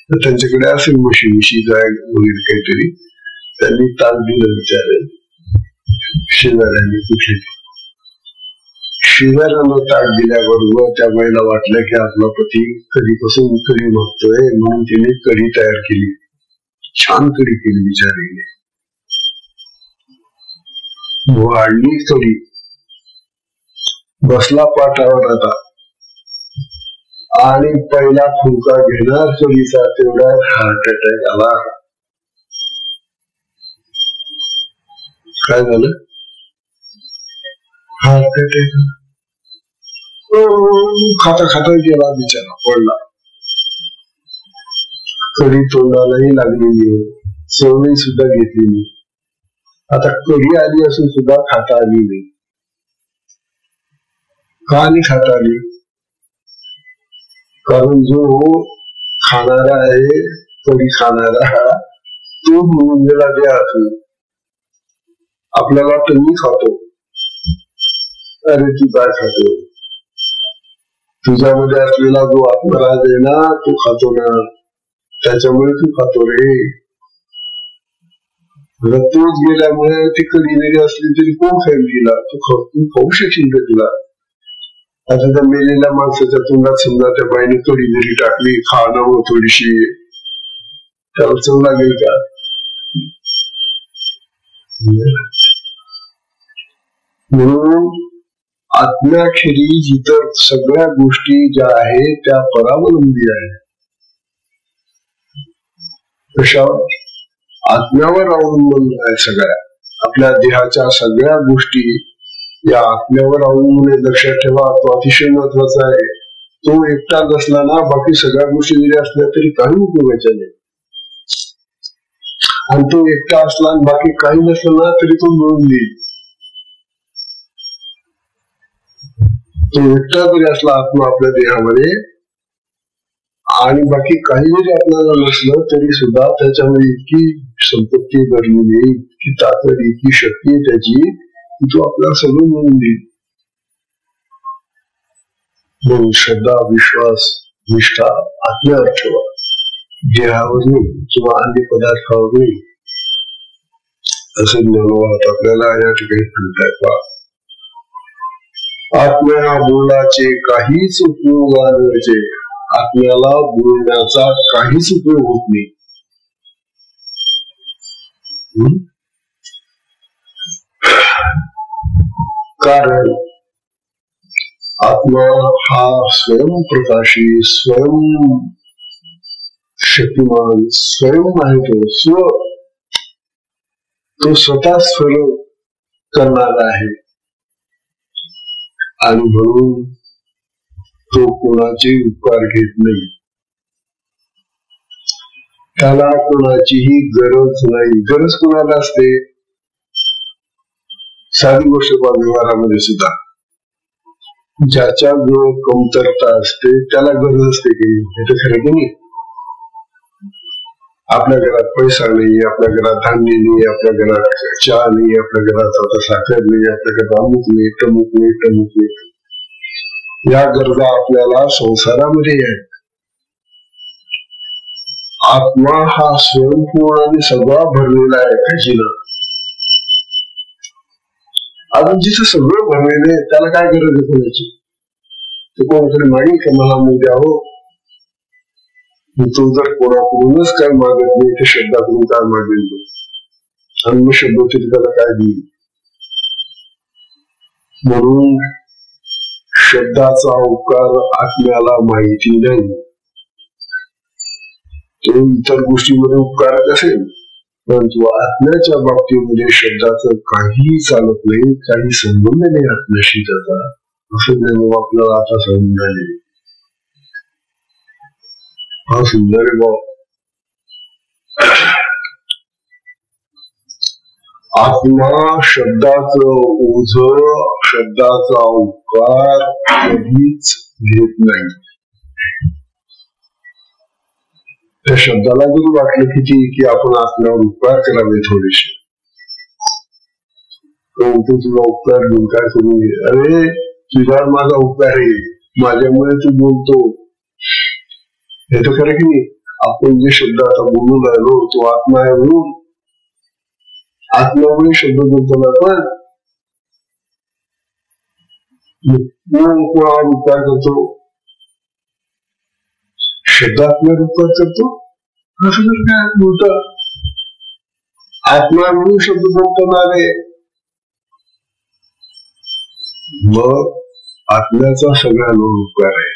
तर त्यांच्याकडे असेल म्हशी जाय वगैरे काहीतरी, त्यांनी ताक दिलं विचारेल. शेजाऱ्यांनी कुठले शेजाऱ्यांना ताट दिल्याबरोबर त्या बाईला वाटलं की आपला पती कधीपासून कढी मागतोय, म्हणून तिने कढी तयार केली. छान कढी केली बिचारीने. वाढली कढी, बसला पाठावर आता आणि पहिला फुलका घेणार कढीचा, तेवढा हार्ट अटॅक आला. काय झालं? Heart attack. खाता खाता गेला बिचारा, पडला. कढी तोंडालाही लागलेली, सवय सुद्धा घेतलेली. आता कढी आली असून सुद्धा खाता आली नाही. का नाही खाता आली? कारण जो खाणारा आहे, कढी खाणारा, तो म्हणून गेला द्या. आपल्याला वाटतं मी खातो, अरे तू काय खातो? तुझ्यामध्ये असलेला जो आत्मराज आहे ना, तो खातो ना, त्याच्यामुळे तू खातो रे. तोच गेल्यामुळे ती कढी जरी असली तरी कोण खाईल तिला? तू खाऊ शकशील का तिला? आता त्या मेलेल्या माणसाच्या तोंडात समजा त्या बाईने कढी जरी टाकली, खाणं थोडीशी, त्याला चव लागेल का? म्हणून आत्म्याखेरीज इतर सगळ्या गोष्टी ज्या आहेत त्या परावलंबी आहेत. कशावर? आत्म्यावर अवलंबून आहे सगळ्या. आपल्या देहाच्या सगळ्या गोष्टी या आत्म्यावर अवलंबून आहे. लक्षात ठेवा, तो अतिशय महत्वाचा आहे. तो एकटा नसला ना, बाकी सगळ्या गोष्टी जरी असल्या तरी काही उपयोगाच्या नाही. आणि तो एकटा असला आणि बाकी काही नसलं ना तरी तो मिळून देईल. तो एकटा जरी असला आत्मा आपल्या देहामध्ये आणि बाकी काही जरी आपल्याला नसलं तरी सुद्धा त्याच्यामध्ये इतकी संपत्ती भरलेली, इतकी ताकद, इतकी शक्ती आहे त्याची, की तो आपल्याला सगळं मिळून देईल. म्हणून श्रद्धा, विश्वास, निष्ठा आत्म्यावर ठेवा, देहावर नाही किंवा अन्य पदार्थावर नाही. असं ज्ञानवाद आपल्याला या ठिकाणी सांगताय. आत्म्या बोलाचे काहीच उपयोग आणायचे. आत्म्याला बोलण्याचा काहीच उपयोग होत नाही. कारण आत्मा हा स्वयंप्रकाशी, स्वयं शक्तिमान, स्वयं आहे. तो स्वतः स्वरूप करणारा आहे. आणि म्हणून तो कोणाचे उपकार घेत नाही. त्याला कोणाचीही गरज नाही. गरज कोणाला असते? साधी गोष्ट व्यवहारामध्ये सुद्धा ज्याच्या जवळ कमतरता असते त्याला गरज असते की हे तर खरं की नाही. आपल्या घरात पैसा नाही, आपल्या घरात धान्य नाही, आपल्या घरात चहा नाही, आपल्या घरात आता साखर नाही, आपल्या घरात अमुक नाही, टमुक नाही, टमुक नाही. या गरजा आपल्याला संसारामध्ये आहेत. आत्मा हा स्वयंपूर्णाने सगळा भरलेला आहे खजिना. अजून जिथे सगळं भरलेलं आहे त्याला काय गरज आहे कोणाची? ते कोणतरी मागेल का मला अमुक द्यावं? तो जर कोणाकडूनच काय मागत नाही ते शब्दाकडून काय मागेल? अन्य शब्द तरी त्याला काय देईल? म्हणून शब्दाचा उपकार आत्म्याला माहिती नाही. तो इतर गोष्टीमध्ये उपकारक असेल, परंतु आत्म्याच्या बाबतीमध्ये शब्दाचं काही चालत नाही, काही संबंध नाही आत्म्याशी त्याचा. असं ज्ञान आपल्याला आता समजून आले. हा सुंदर भाव. आत्मा शब्दाचं ओझ, शब्दाचा उपकार कधीच घेत नाही. त्या शब्दाला जरी वाटलं किती की आपण आत्म्यावर उपकार करावे थोडेसे, तो तुझा उपकार घेऊन काय करू? अरे तुझ्यावर माझा उपकार आहे, माझ्यामुळे तू बोलतो. हे तर खरं की नाही. आपण जे शब्द आता बोलून राहिलो तो आत्मा आहे म्हणून आत्म्यामुळे शब्द बोलतो ना. पण कोणावर उपकार करतो? शब्दात्म्यावर उपकार करतो. असं काय बोलतं? आत्मा म्हणून शब्द बोलणार आहे. मग आत्म्याचा सगळ्यांवर उपकार आहे.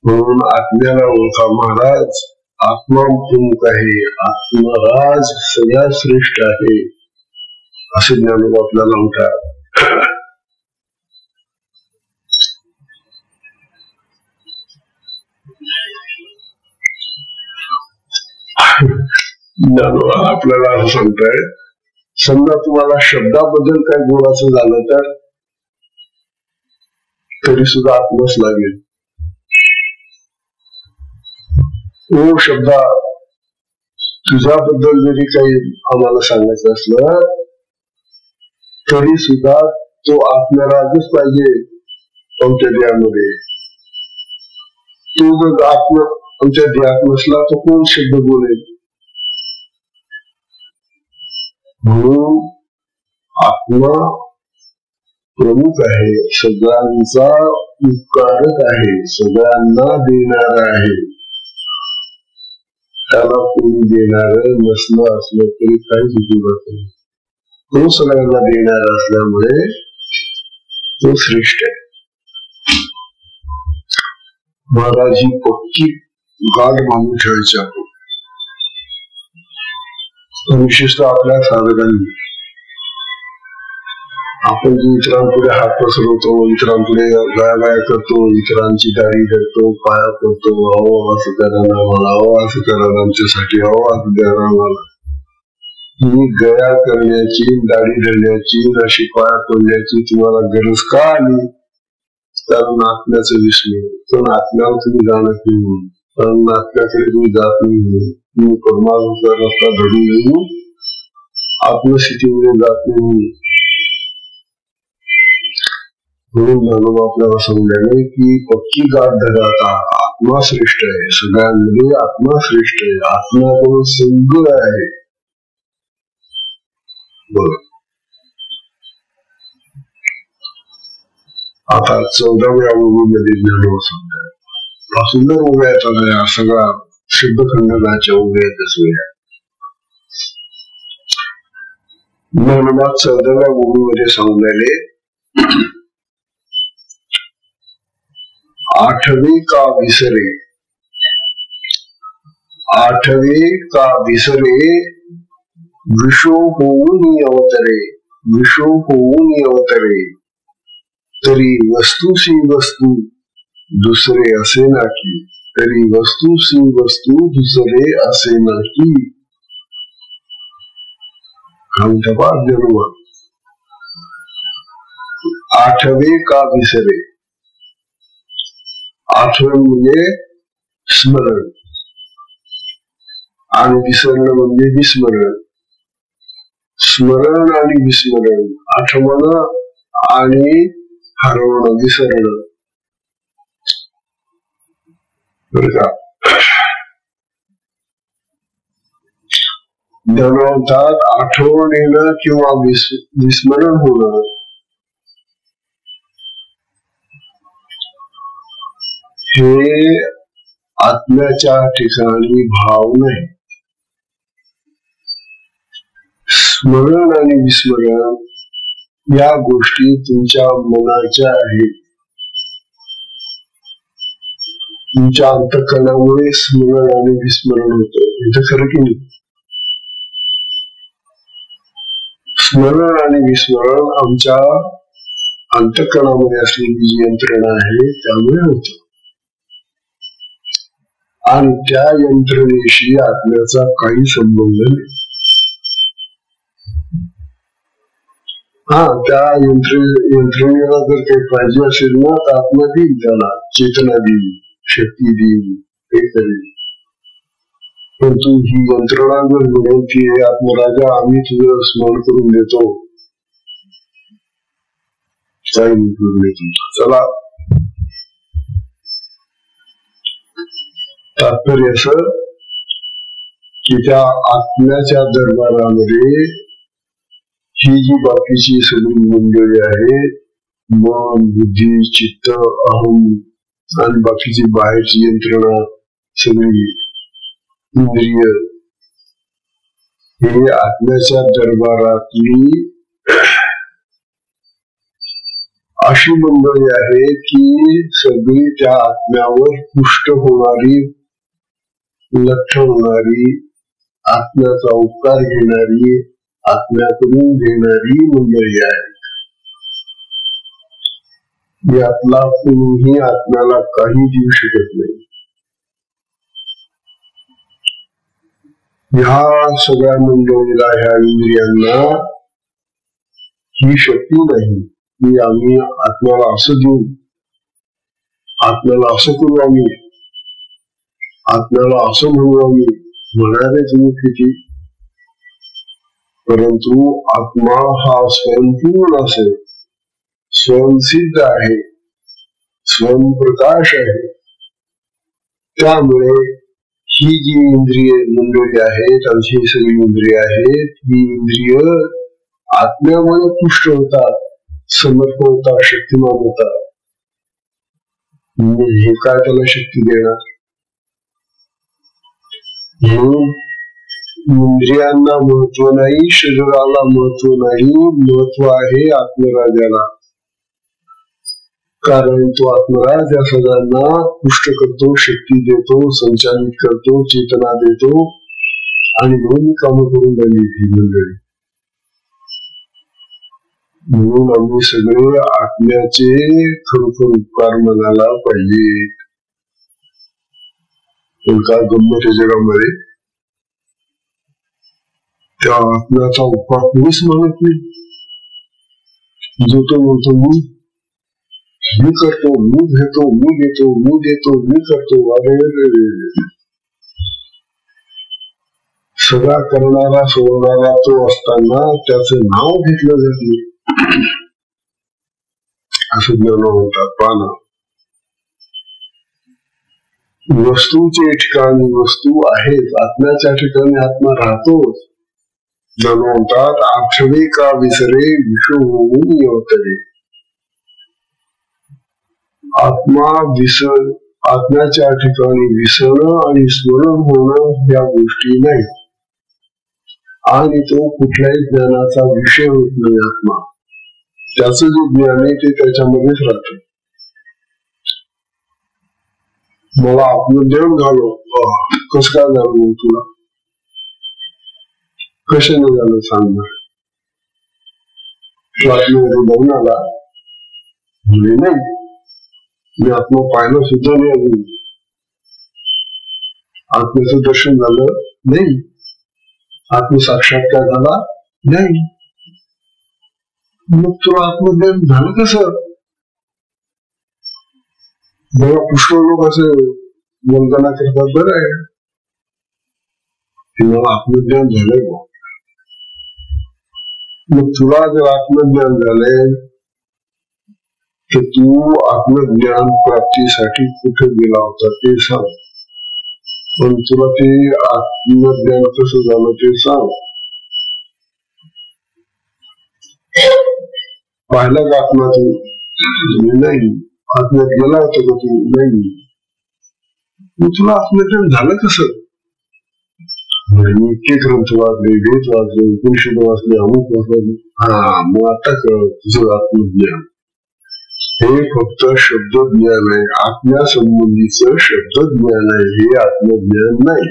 म्हणून आत्म्याला ओळखा. महाराज आत्मा प्रमुख आहे, आत्मराज सगळ्यात श्रेष्ठ आहे, असे ज्ञानोबा आपल्याला म्हणतात. ज्ञानोबा आपल्याला असं सांगताय, समजा तुम्हाला शब्दाबद्दल काय बोलायचं झालं तर तरी सुद्धा आत्माच लागेल. ओ शब्दा, तुझ्याबद्दल जरी काही आम्हाला सांगायचं असलं तरी सुद्धा तो आत्मराजच पाहिजे आमच्या देहामध्ये. तो जर आत्मा आमच्या देहात नसला तर कोण शब्द बोलेल? म्हणून आत्मा प्रमुख आहे, सगळ्यांचा उपकारक आहे, सगळ्यांना देणारा आहे. त्याला कोणी देणार नसलं असलं तरी काहीच उपयोग नाही. तो सगळ्यांना देणारा असल्यामुळे तो श्रेष्ठ आहे. महाराज ही पक्की गाठ बांधून ठेवायची आपण. विशेषतः आपल्या साधकांनी आपण जे इतरांपुढे हात पसरवतो, इतरांपुढे गाया करतो, इतरांची दाढी धरतो, पाया करतो, अहो असं करा ना मला, अहो असं करा आमच्यासाठी, अहो असं करा मला. ही गया करण्याची, दाढी धरण्याची, अशी पाया पडण्याची तुम्हाला गरज का आली? कारण आत्म्याचं विस्मरण. पण आत्म्यावर तुम्ही जाणत नाही, कारण आत्म्याकडे तुम्ही जात नाही. तुम्ही परमात्म्याचा रस्ता धरून नाही, आत्मस्थितीमध्ये जात नाही. म्हणून ज्ञानोबा आपल्याला समजायला की पक्की गाठ धराता. आत्मा श्रेष्ठ आहे, सगळ्यांमध्ये आत्मा श्रेष्ठ आहे, आत्म्याकडून सगळं आहे. बरं, आता 14व्या ओळीमध्ये ज्ञानोबा समजाय हा सुंदर ओव्याचा हा सगळा सिद्धखंडनाच्या ओव्यातच वेळ. ज्ञानोबा 14व्या ओळीमध्ये समजायले आठवे का विसरे, आठवे का विसरे, विषो होऊन अवतरे, विषो होऊन अवतरे, तरी वस्तूशी वस्तू दुसरे असे नाकी, तरी वस्तूशी वस्तू दुसरे असे नाकी. आठवे का विसरे. आठवण म्हणजे स्मरण आणि विसरणं म्हणजे विस्मरण. स्मरण आणि विस्मरण, आठवण आणि हरवणं, विसरणं. बरं का? ज्ञानोबात आठवण येणं किंवा विस्मरण होणं हे आत्म्याच्या ठिकाणी भाव नाही. स्मरण आणि विस्मरण या गोष्टी तुमच्या मनाच्या आहेत. तुमच्या अंतःकरणामुळे स्मरण आणि विस्मरण होतं. याचं खरं की नाही? स्मरण आणि विस्मरण आमच्या अंतःकरणामध्ये असलेली जी यंत्रणा आहे त्यामुळे होतं. आणि त्या यंत्रणेशी आत्म्याचा काही संबंध नाही. त्या यंत्रणेला जर काही पाहिजे असेल ना तर आत्मा देईल, त्याला चेतना देईल, शक्ती देईल, हे करेल. परंतु ही यंत्रणा जर म्हणेल की हे आत्मराजा आम्ही तुझं स्मरण करून देतो, काही नाही करून देतो, चला. तात्पर्य असं की त्या आत्म्याच्या दरबारामध्ये ही जी बाकीची सगळी मंडळी आहे मन, बुद्धी, चित्त, अहम आणि बाकीची बाहेरची यंत्रणा सगळी इंद्रिय हे आत्म्याच्या दरबारातली अशी मंडळी आहे की सगळी त्या आत्म्यावर पुष्ट होणारी, लक्ष होणारी, आत्म्याचा उपकार घेणारी, आत्म्याकडून घेणारी मंडळी आहे. यातला कोणीही आत्म्याला काही देऊ शकत नाही. ह्या सगळ्या मंडळीला, ह्या इंद्रियांना ही शक्ती नाही की आम्ही आत्म्याला असं देऊ, आत्म्याला असं करू, आम्ही आत्म्याला असं म्हणू. आम्ही म्हणाले तुम्ही किती, परंतु आत्मा हा स्वयंपूर्ण असेल, स्वयंसिद्ध आहे, स्वयंप्रकाश आहे. त्यामुळे ही जी इंद्रिय मंडळी आहेत, आमची सगळी इंद्रिय आहेत, ही इंद्रिय आत्म्यामुळे पुष्ट होतात, समर्थ होतात, शक्तिमान होतात. हे काय त्याला शक्ती देणार? म्हणून इंद्रियांना महत्व नाही, शरीराला महत्व नाही, महत्व आहे आत्मराजाला. कारण तो आत्मराज या सगळ्यांना पुष्ट करतो, शक्ती देतो, संचालित करतो, चेतना देतो आणि म्हणून कामं करून राहिली ही मंडळी. म्हणून आम्ही सगळे आत्म्याचे खरोखर उपकार म्हणायला पाहिजे. पण काय गंमत आहे जगामध्ये, त्या आत्म्याचा उपकार कोणीच म्हणत नाही. जो तो म्हणतो मी करतो, मी घेतो, मी घेतो, मी देतो, मी करतो. अरे सगळा करणारा सोडणारा तो असताना त्याचं नाव घेतलं जात नाही, असं ज्ञान म्हणतात. पाना वस्तूचे ठिकाणी वस्तू आहेत, आत्म्याच्या ठिकाणी आत्मा राहतोच. ज्ञान म्हणतात आठवे का विसरे विषू होऊन येवतरे. आत्म्याच्या ठिकाणी विसरणं आणि स्मरण होणं या गोष्टी नाही, आणि तो कुठल्याही ज्ञानाचा विषय होत नाही. आत्मा त्याचं जे ज्ञान आहे ते त्याच्यामध्येच राहत. मला आत्मज्ञान झालं, कसं काय झालं तुला, कशाने झालं सांगणार? तू आत्म्यामध्ये जाऊन आला म्हणजे नाही, मी आत्मा पाहिलं सुद्धा नाही, अजून आत्म्याचं दर्शन झालं नाही, आत्मसाक्षात्कार झाला नाही, मग तुला आत्मज्ञान झालं कसं? बघा पुष्कळ लोक असे वंदना करतात, बरं आहे की मला आत्मज्ञान झालंय बा. मग तुला जर आत्मज्ञान झालंय तर तू आत्मज्ञान प्राप्तीसाठी कुठे गेला होता ते सांग. पण तुला ते आत्मज्ञान कसं झालं ते सांग. पाहिला का आत्मा तू? नाही. आत्म्यात गेला होता का तू? नाही. मग तुला आत्मज्ञान झालं कसं? मी इतके ग्रंथ वाचले, वेद वाचले, उपनिषद वाचले, अमुक वाचले. मग आता कळ तुझं आत्मज्ञान हे फक्त शब्द ज्ञान आहे, आत्म्या संबंधीचं शब्द ज्ञान आहे, हे आत्मज्ञान नाही.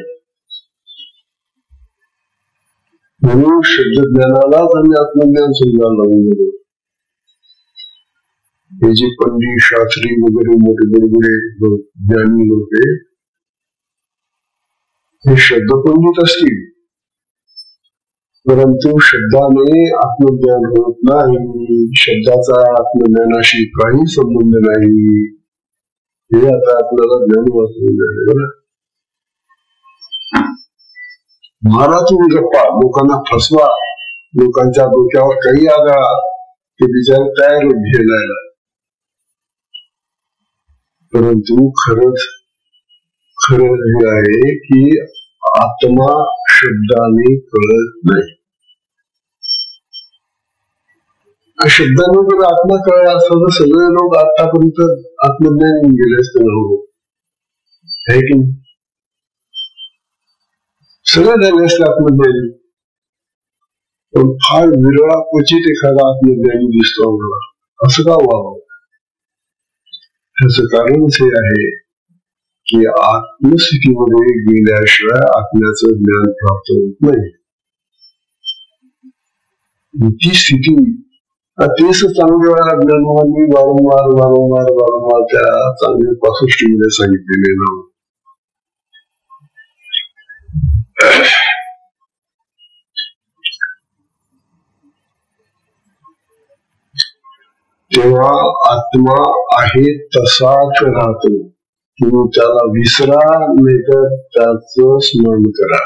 म्हणून शब्द ज्ञानालाच आम्ही आत्मज्ञान समजायला लागून गेलो. हे जे पंडित शास्त्री वगैरे मोठे बरोबरे ज्ञानी लोक आहे, हे शब्द पंडित असतील, परंतु शब्दाने आत्मज्ञान होत नाही. शब्दाचा आत्मज्ञानाशी काही संबंध नाही. हे आता आपल्याला ज्ञान वाचून झाले. मारा तुम्ही गप्पा, लोकांना फसवा, लोकांच्या डोक्यावर काही आदळा, ते बिचारे तयार होत घेणायला. परंतु खरंच खरं हे आहे की आत्मा शब्दाने कळत नाही. शब्दाने जर आत्मा कळला असता तर सगळे लोक आतापर्यंत आत्मज्ञान होऊन गेले असते आहे की सगळे झाले असते आत्मज्ञानी. पण फार विरळा क्वचित एखादा आत्मज्ञानी दिसतो आम्हाला. असं का व्हावं? त्याचं कारणच हे आहे की आत्मस्थितीमध्ये गेल्याशिवाय आत्म्याचं ज्ञान प्राप्त होत नाही. ती स्थिती तेच चांगल्या वेळेला ज्ञानवानी वारंवार वारंवार वारंवार त्या चांगल्या 65 मध्ये सांगितलेले ना. तेव्हा आत्मा आहे तसाच राहतो. तुम्ही त्याला विसरा नाही तर त्याचं स्मरण करा.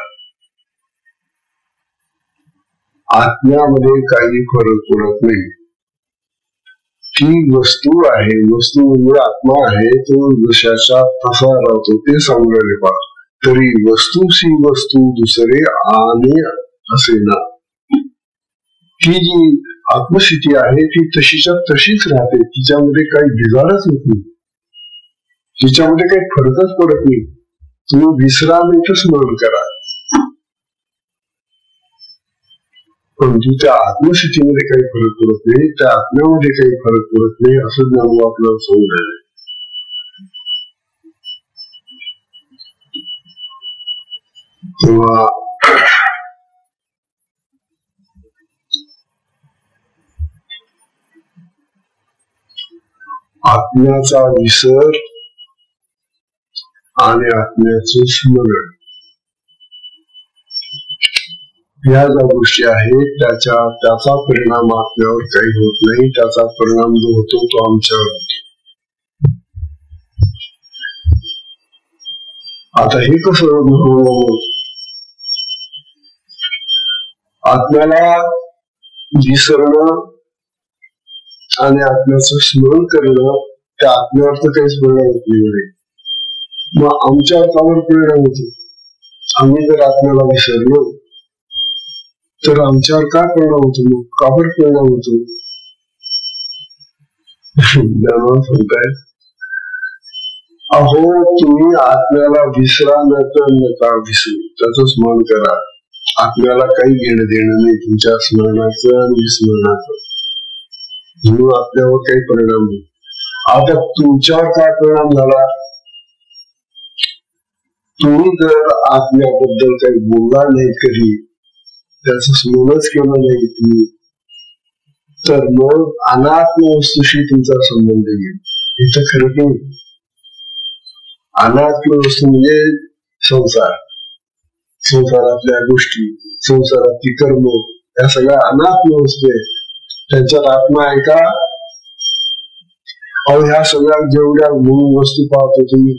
आत्म्यामध्ये काही फरक पडत नाही. ती वस्तू आहे, वस्तू म्हणजे आत्मा आहे, तो जशाचा तसा राहतो ते सांगणारे पा. तरी वस्तूशी वस्तू दुसरे आणि असे ना. ती जी आत्मस्थिती आहे ती तशीच्या तशीच राहते. तिच्यामध्ये काही बिघाडच होत नाही. तिच्यामध्ये काही फरकच पडत नाही. तुम्ही विसरा नाही तर स्मरण करा. परंतु त्या आत्मस्थितीमध्ये काही फरक पडत नाही, त्या आत्म्यामध्ये काही फरक पडत नाही असं ज्ञान आपल्याला समजायला. तेव्हा आत्म्याचा विसर आणि आत्म्याचे स्मरण या ज्या गोष्टी आहेत त्याचा परिणाम आत्म्यावर काही होत नाही. त्याचा परिणाम जो होतो तो आमच्यावर होतो. आता हे कसं आत्म्याला विसरणं आणि आत्म्याचं स्मरण करणं त्या आत्म्यावर तर काहीच परिणाम होत नाही. मग आमच्यावर कावर परिणाम होतो? आम्ही जर आत्म्याला विसरलो तर आमच्यावर काय परिणाम होतो? मग कावर परिणाम होतो? सांगताय अहो तुम्ही आत्म्याला विसरा नका विसरू, त्याचं स्मरण करा. आत्म्याला काही घेणं देणं नाही तुमच्या स्मरणाचं आणि विस्मरणाचं. म्हणून आत्म्यावर काही परिणाम नाही. आता तुमच्यावर काय परिणाम झाला? तुम्ही जर आत्म्याबद्दल काही बोलला नाही कधी, त्याचं स्मरणच केलं नाही तुम्ही, तर मग अनात्म वस्तूशी तुमचा संबंध येईल. इथं खरं नाही. अनात्म वस्तू म्हणजे संसार, संसारातल्या गोष्टी, संसारातली कर्म, या सगळ्या अनात्म वस्तू आहेत. त्यांच्यात आत्मा आहे का? अहो ह्या सगळ्या जेवढ्या मूळ वस्तू पाहतो तुम्ही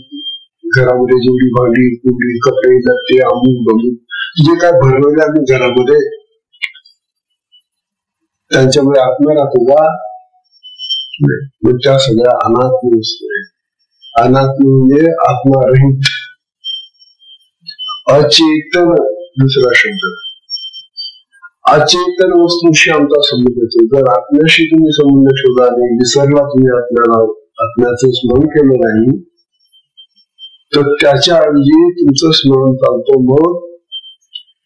घरामध्ये, जेवढी भांडी कुंडी कपडे लत्ते अमुक बमुक जे काय भरलेले आम्ही घरामध्ये, त्यांच्यामुळे आत्मा राहतो का? मग त्या सगळ्या अनात्म वस्तू आहेत. अनात्म म्हणजे आत्मारहित, अचेतन दुसरा शब्द. अचेतन वस्तूशी आमचा संबंध येतो. जर आत्म्याशी तुम्ही संबंध ठेवला नाही, विसरला तुम्ही आत्म्याला, आत्म्याचं स्मरण केलं नाही, तर त्याच्या ऐवजी तुमचं स्मरण चालतो मग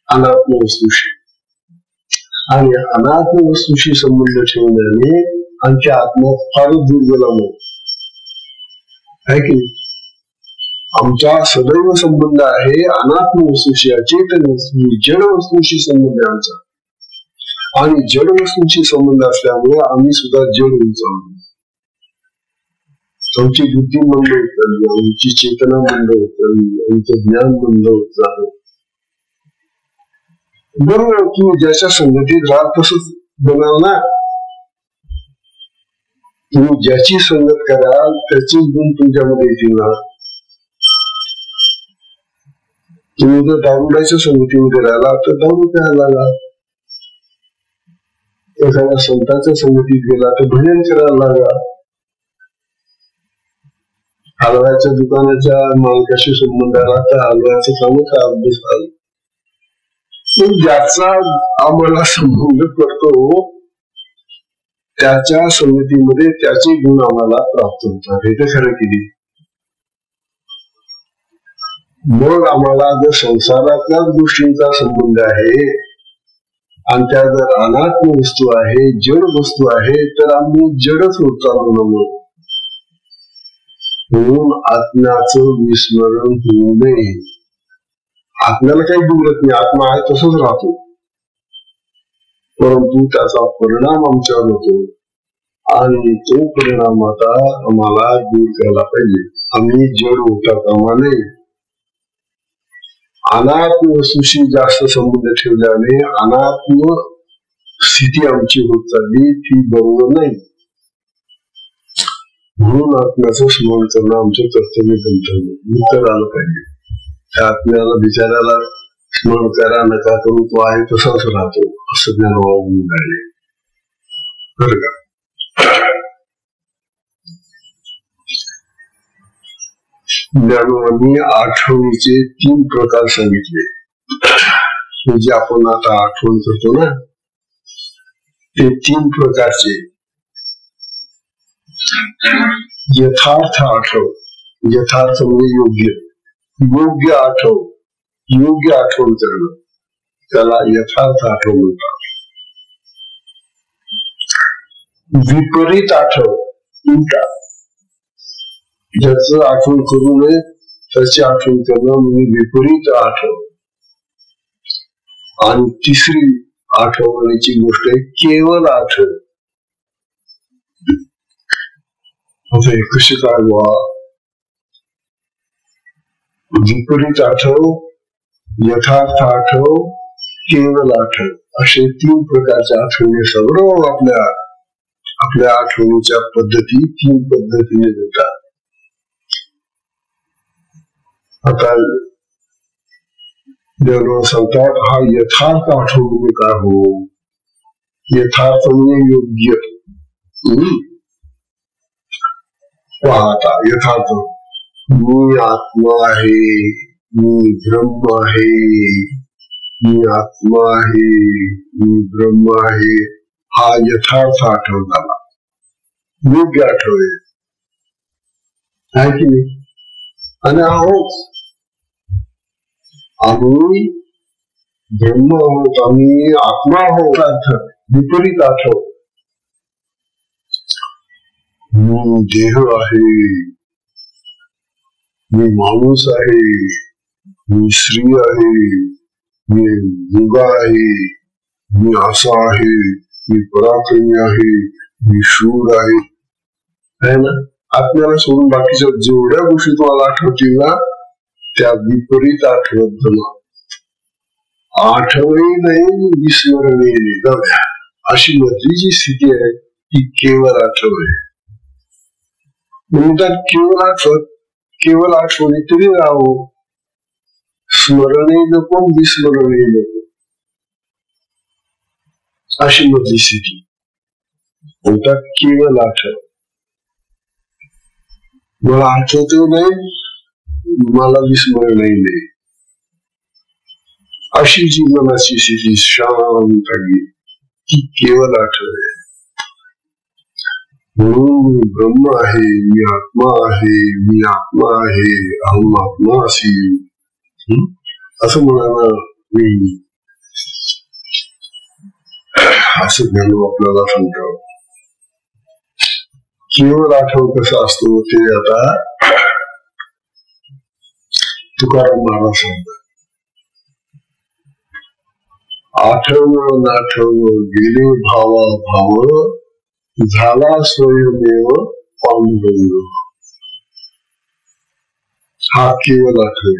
अनात्म वस्तूशी. आणि अनात्म वस्तूशी संबंध ठेवण्याने आमच्या आत्म्यात फारच दूर गेला मग आहे की. आमचा सदैव संबंध आहे अनात्म वस्तूशी, अचेतन वस्तू, जड वस्तूशी संबंध आहे आमचा. आणि जड वस्तूंशी संबंध असल्यामुळे आम्ही सुद्धा जड होऊन चाललो. आमची बुद्धी मंद होत चालली, आमची चेतना मंद होत चालली, आमचं ज्ञान मंद होत चाललं. बरोबर, तुम्ही ज्याच्या संगतीत राहत तसंच बनाल ना. तुम्ही ज्याची संगत कराल त्याचे गुण तुमच्यामध्ये येतील ना. तुम्ही जर दारुड्याच्या संगतीमध्ये राहिला तर दारू प्यायला लागला. एखाद्या संतांच्या संगतीत गेला तर भजन करायला लागला. हलव्याच्या दुकानाच्या मालकाशी संबंध आला तर हलव्याचं कामच अभ्यास आला. ज्याचा आम्हाला संबंध करतो त्याच्या संगतीमध्ये त्याचे गुण आम्हाला प्राप्त होतात. हे तर खरं केली. मग आम्हाला जर संसारातल्याच गोष्टींचा संबंध आहे आणि त्या जर अनात्म वस्तू आहे, जड वस्तू आहे, तर आम्ही जडच होत चालू ना. म्हणून आत्म्याचं विस्मरण होऊ नये. आत्म्याला काही बिघडत नाही, आत्मा आहे तसंच राहतो, परंतु त्याचा परिणाम आमच्यावर होतो आणि तो परिणाम आता आम्हाला दूर करायला पाहिजे. आम्ही जड होता कामा नये. अनात्म वस्तूशी जास्त संबंध ठेवल्याने अनात्म स्थिती आमची होत चालली, ती बरोबर नाही. म्हणून आत्म्याचं स्मरण करणं आमचं कर्तव्य बनतं. उत्तर आलं पाहिजे. त्या आत्म्याला बिचारायला स्मरण करा नका करू, तो आहे तसाच राहतो असं ज्ञान वाहून राहिले. बरं का? ज्ञानोबांनी आठवणीचे 3 प्रकार सांगितले. म्हणजे आपण आता आठवण करतो ना, ते 3 प्रकारचे. यथार्थ आठव. यथार्थ म्हणजे योग्य. योग्य आठव. योग्य आठवण करणं त्याला यथार्थ आठव म्हणतात. विपरीत आठव. उलटा. ज्याचं आठवण करू नये त्याची आठवण करणं म्हणजे विपरीत आठव. आणि तिसरी आठवण्याची गोष्ट आहे केवळ आठव. आता हे कसे काय बा? विपरीत आठव, यथार्थ आठव, केवळ आठव असे 3 प्रकारच्या आठवणी सर्व आपल्या आठवणीच्या पद्धती 3 पद्धतीने देतात. आता देव सांगतात हा यथार्थ आठवण म्हणजे काय हो? यथार्थ म्हणजे योग्य. पाहता यथार्थ मी आत्मा आहे, मी ब्रह्म आहे, मी आत्मा आहे, मी ब्रह्म आहे, हा यथार्थ आठव झाला. योग्य आठव आहे की नाही? आणि आहोत आम्ही ब्रह्म आहोत, आम्ही आत्मा आहोत. अर्थ विपरीत आठव. मी देह आहे, मी माणूस आहे, मी स्त्री आहे, मी मुलगा आहे, मी असा आहे, मी पराक्रमी आहे, मी शूर आहे. है ना? आत्म्याला सोडून बाकीच्या जेवढ्या गोष्टी तुम्हाला आठवतील ना त्या विपरीत आठवत जमा. आठवही नाही, विस्मरणही नाही. अशी मधली जी स्थिती आहे ती केवळ आठव आहे. म्हणतात केवळ आठवणी तरी राहो, स्मरणही नको, विस्मरणही नको. अशी मधली स्थिती म्हणतात केवळ आठव. मला आठवतो नाही, मला विस्मरणही नाही. अशी जी मनाची स्थिती शांत आहे ती केवळ आठव आहे. म्हणून मी ब्रह्म आहे, मी आत्मा आहे, मी आत्मा आहे, अहम आत्मा असी असं म्हणाला मी. असं ज्ञान आपल्याला सांगतो. केवळ आठव कसा असतो ते आता तुकाराम महाराज सांगतात. आठव नाठव गेले भावा भाव, झाला स्वयमेव पांडुरंग. हा केवळ आठव.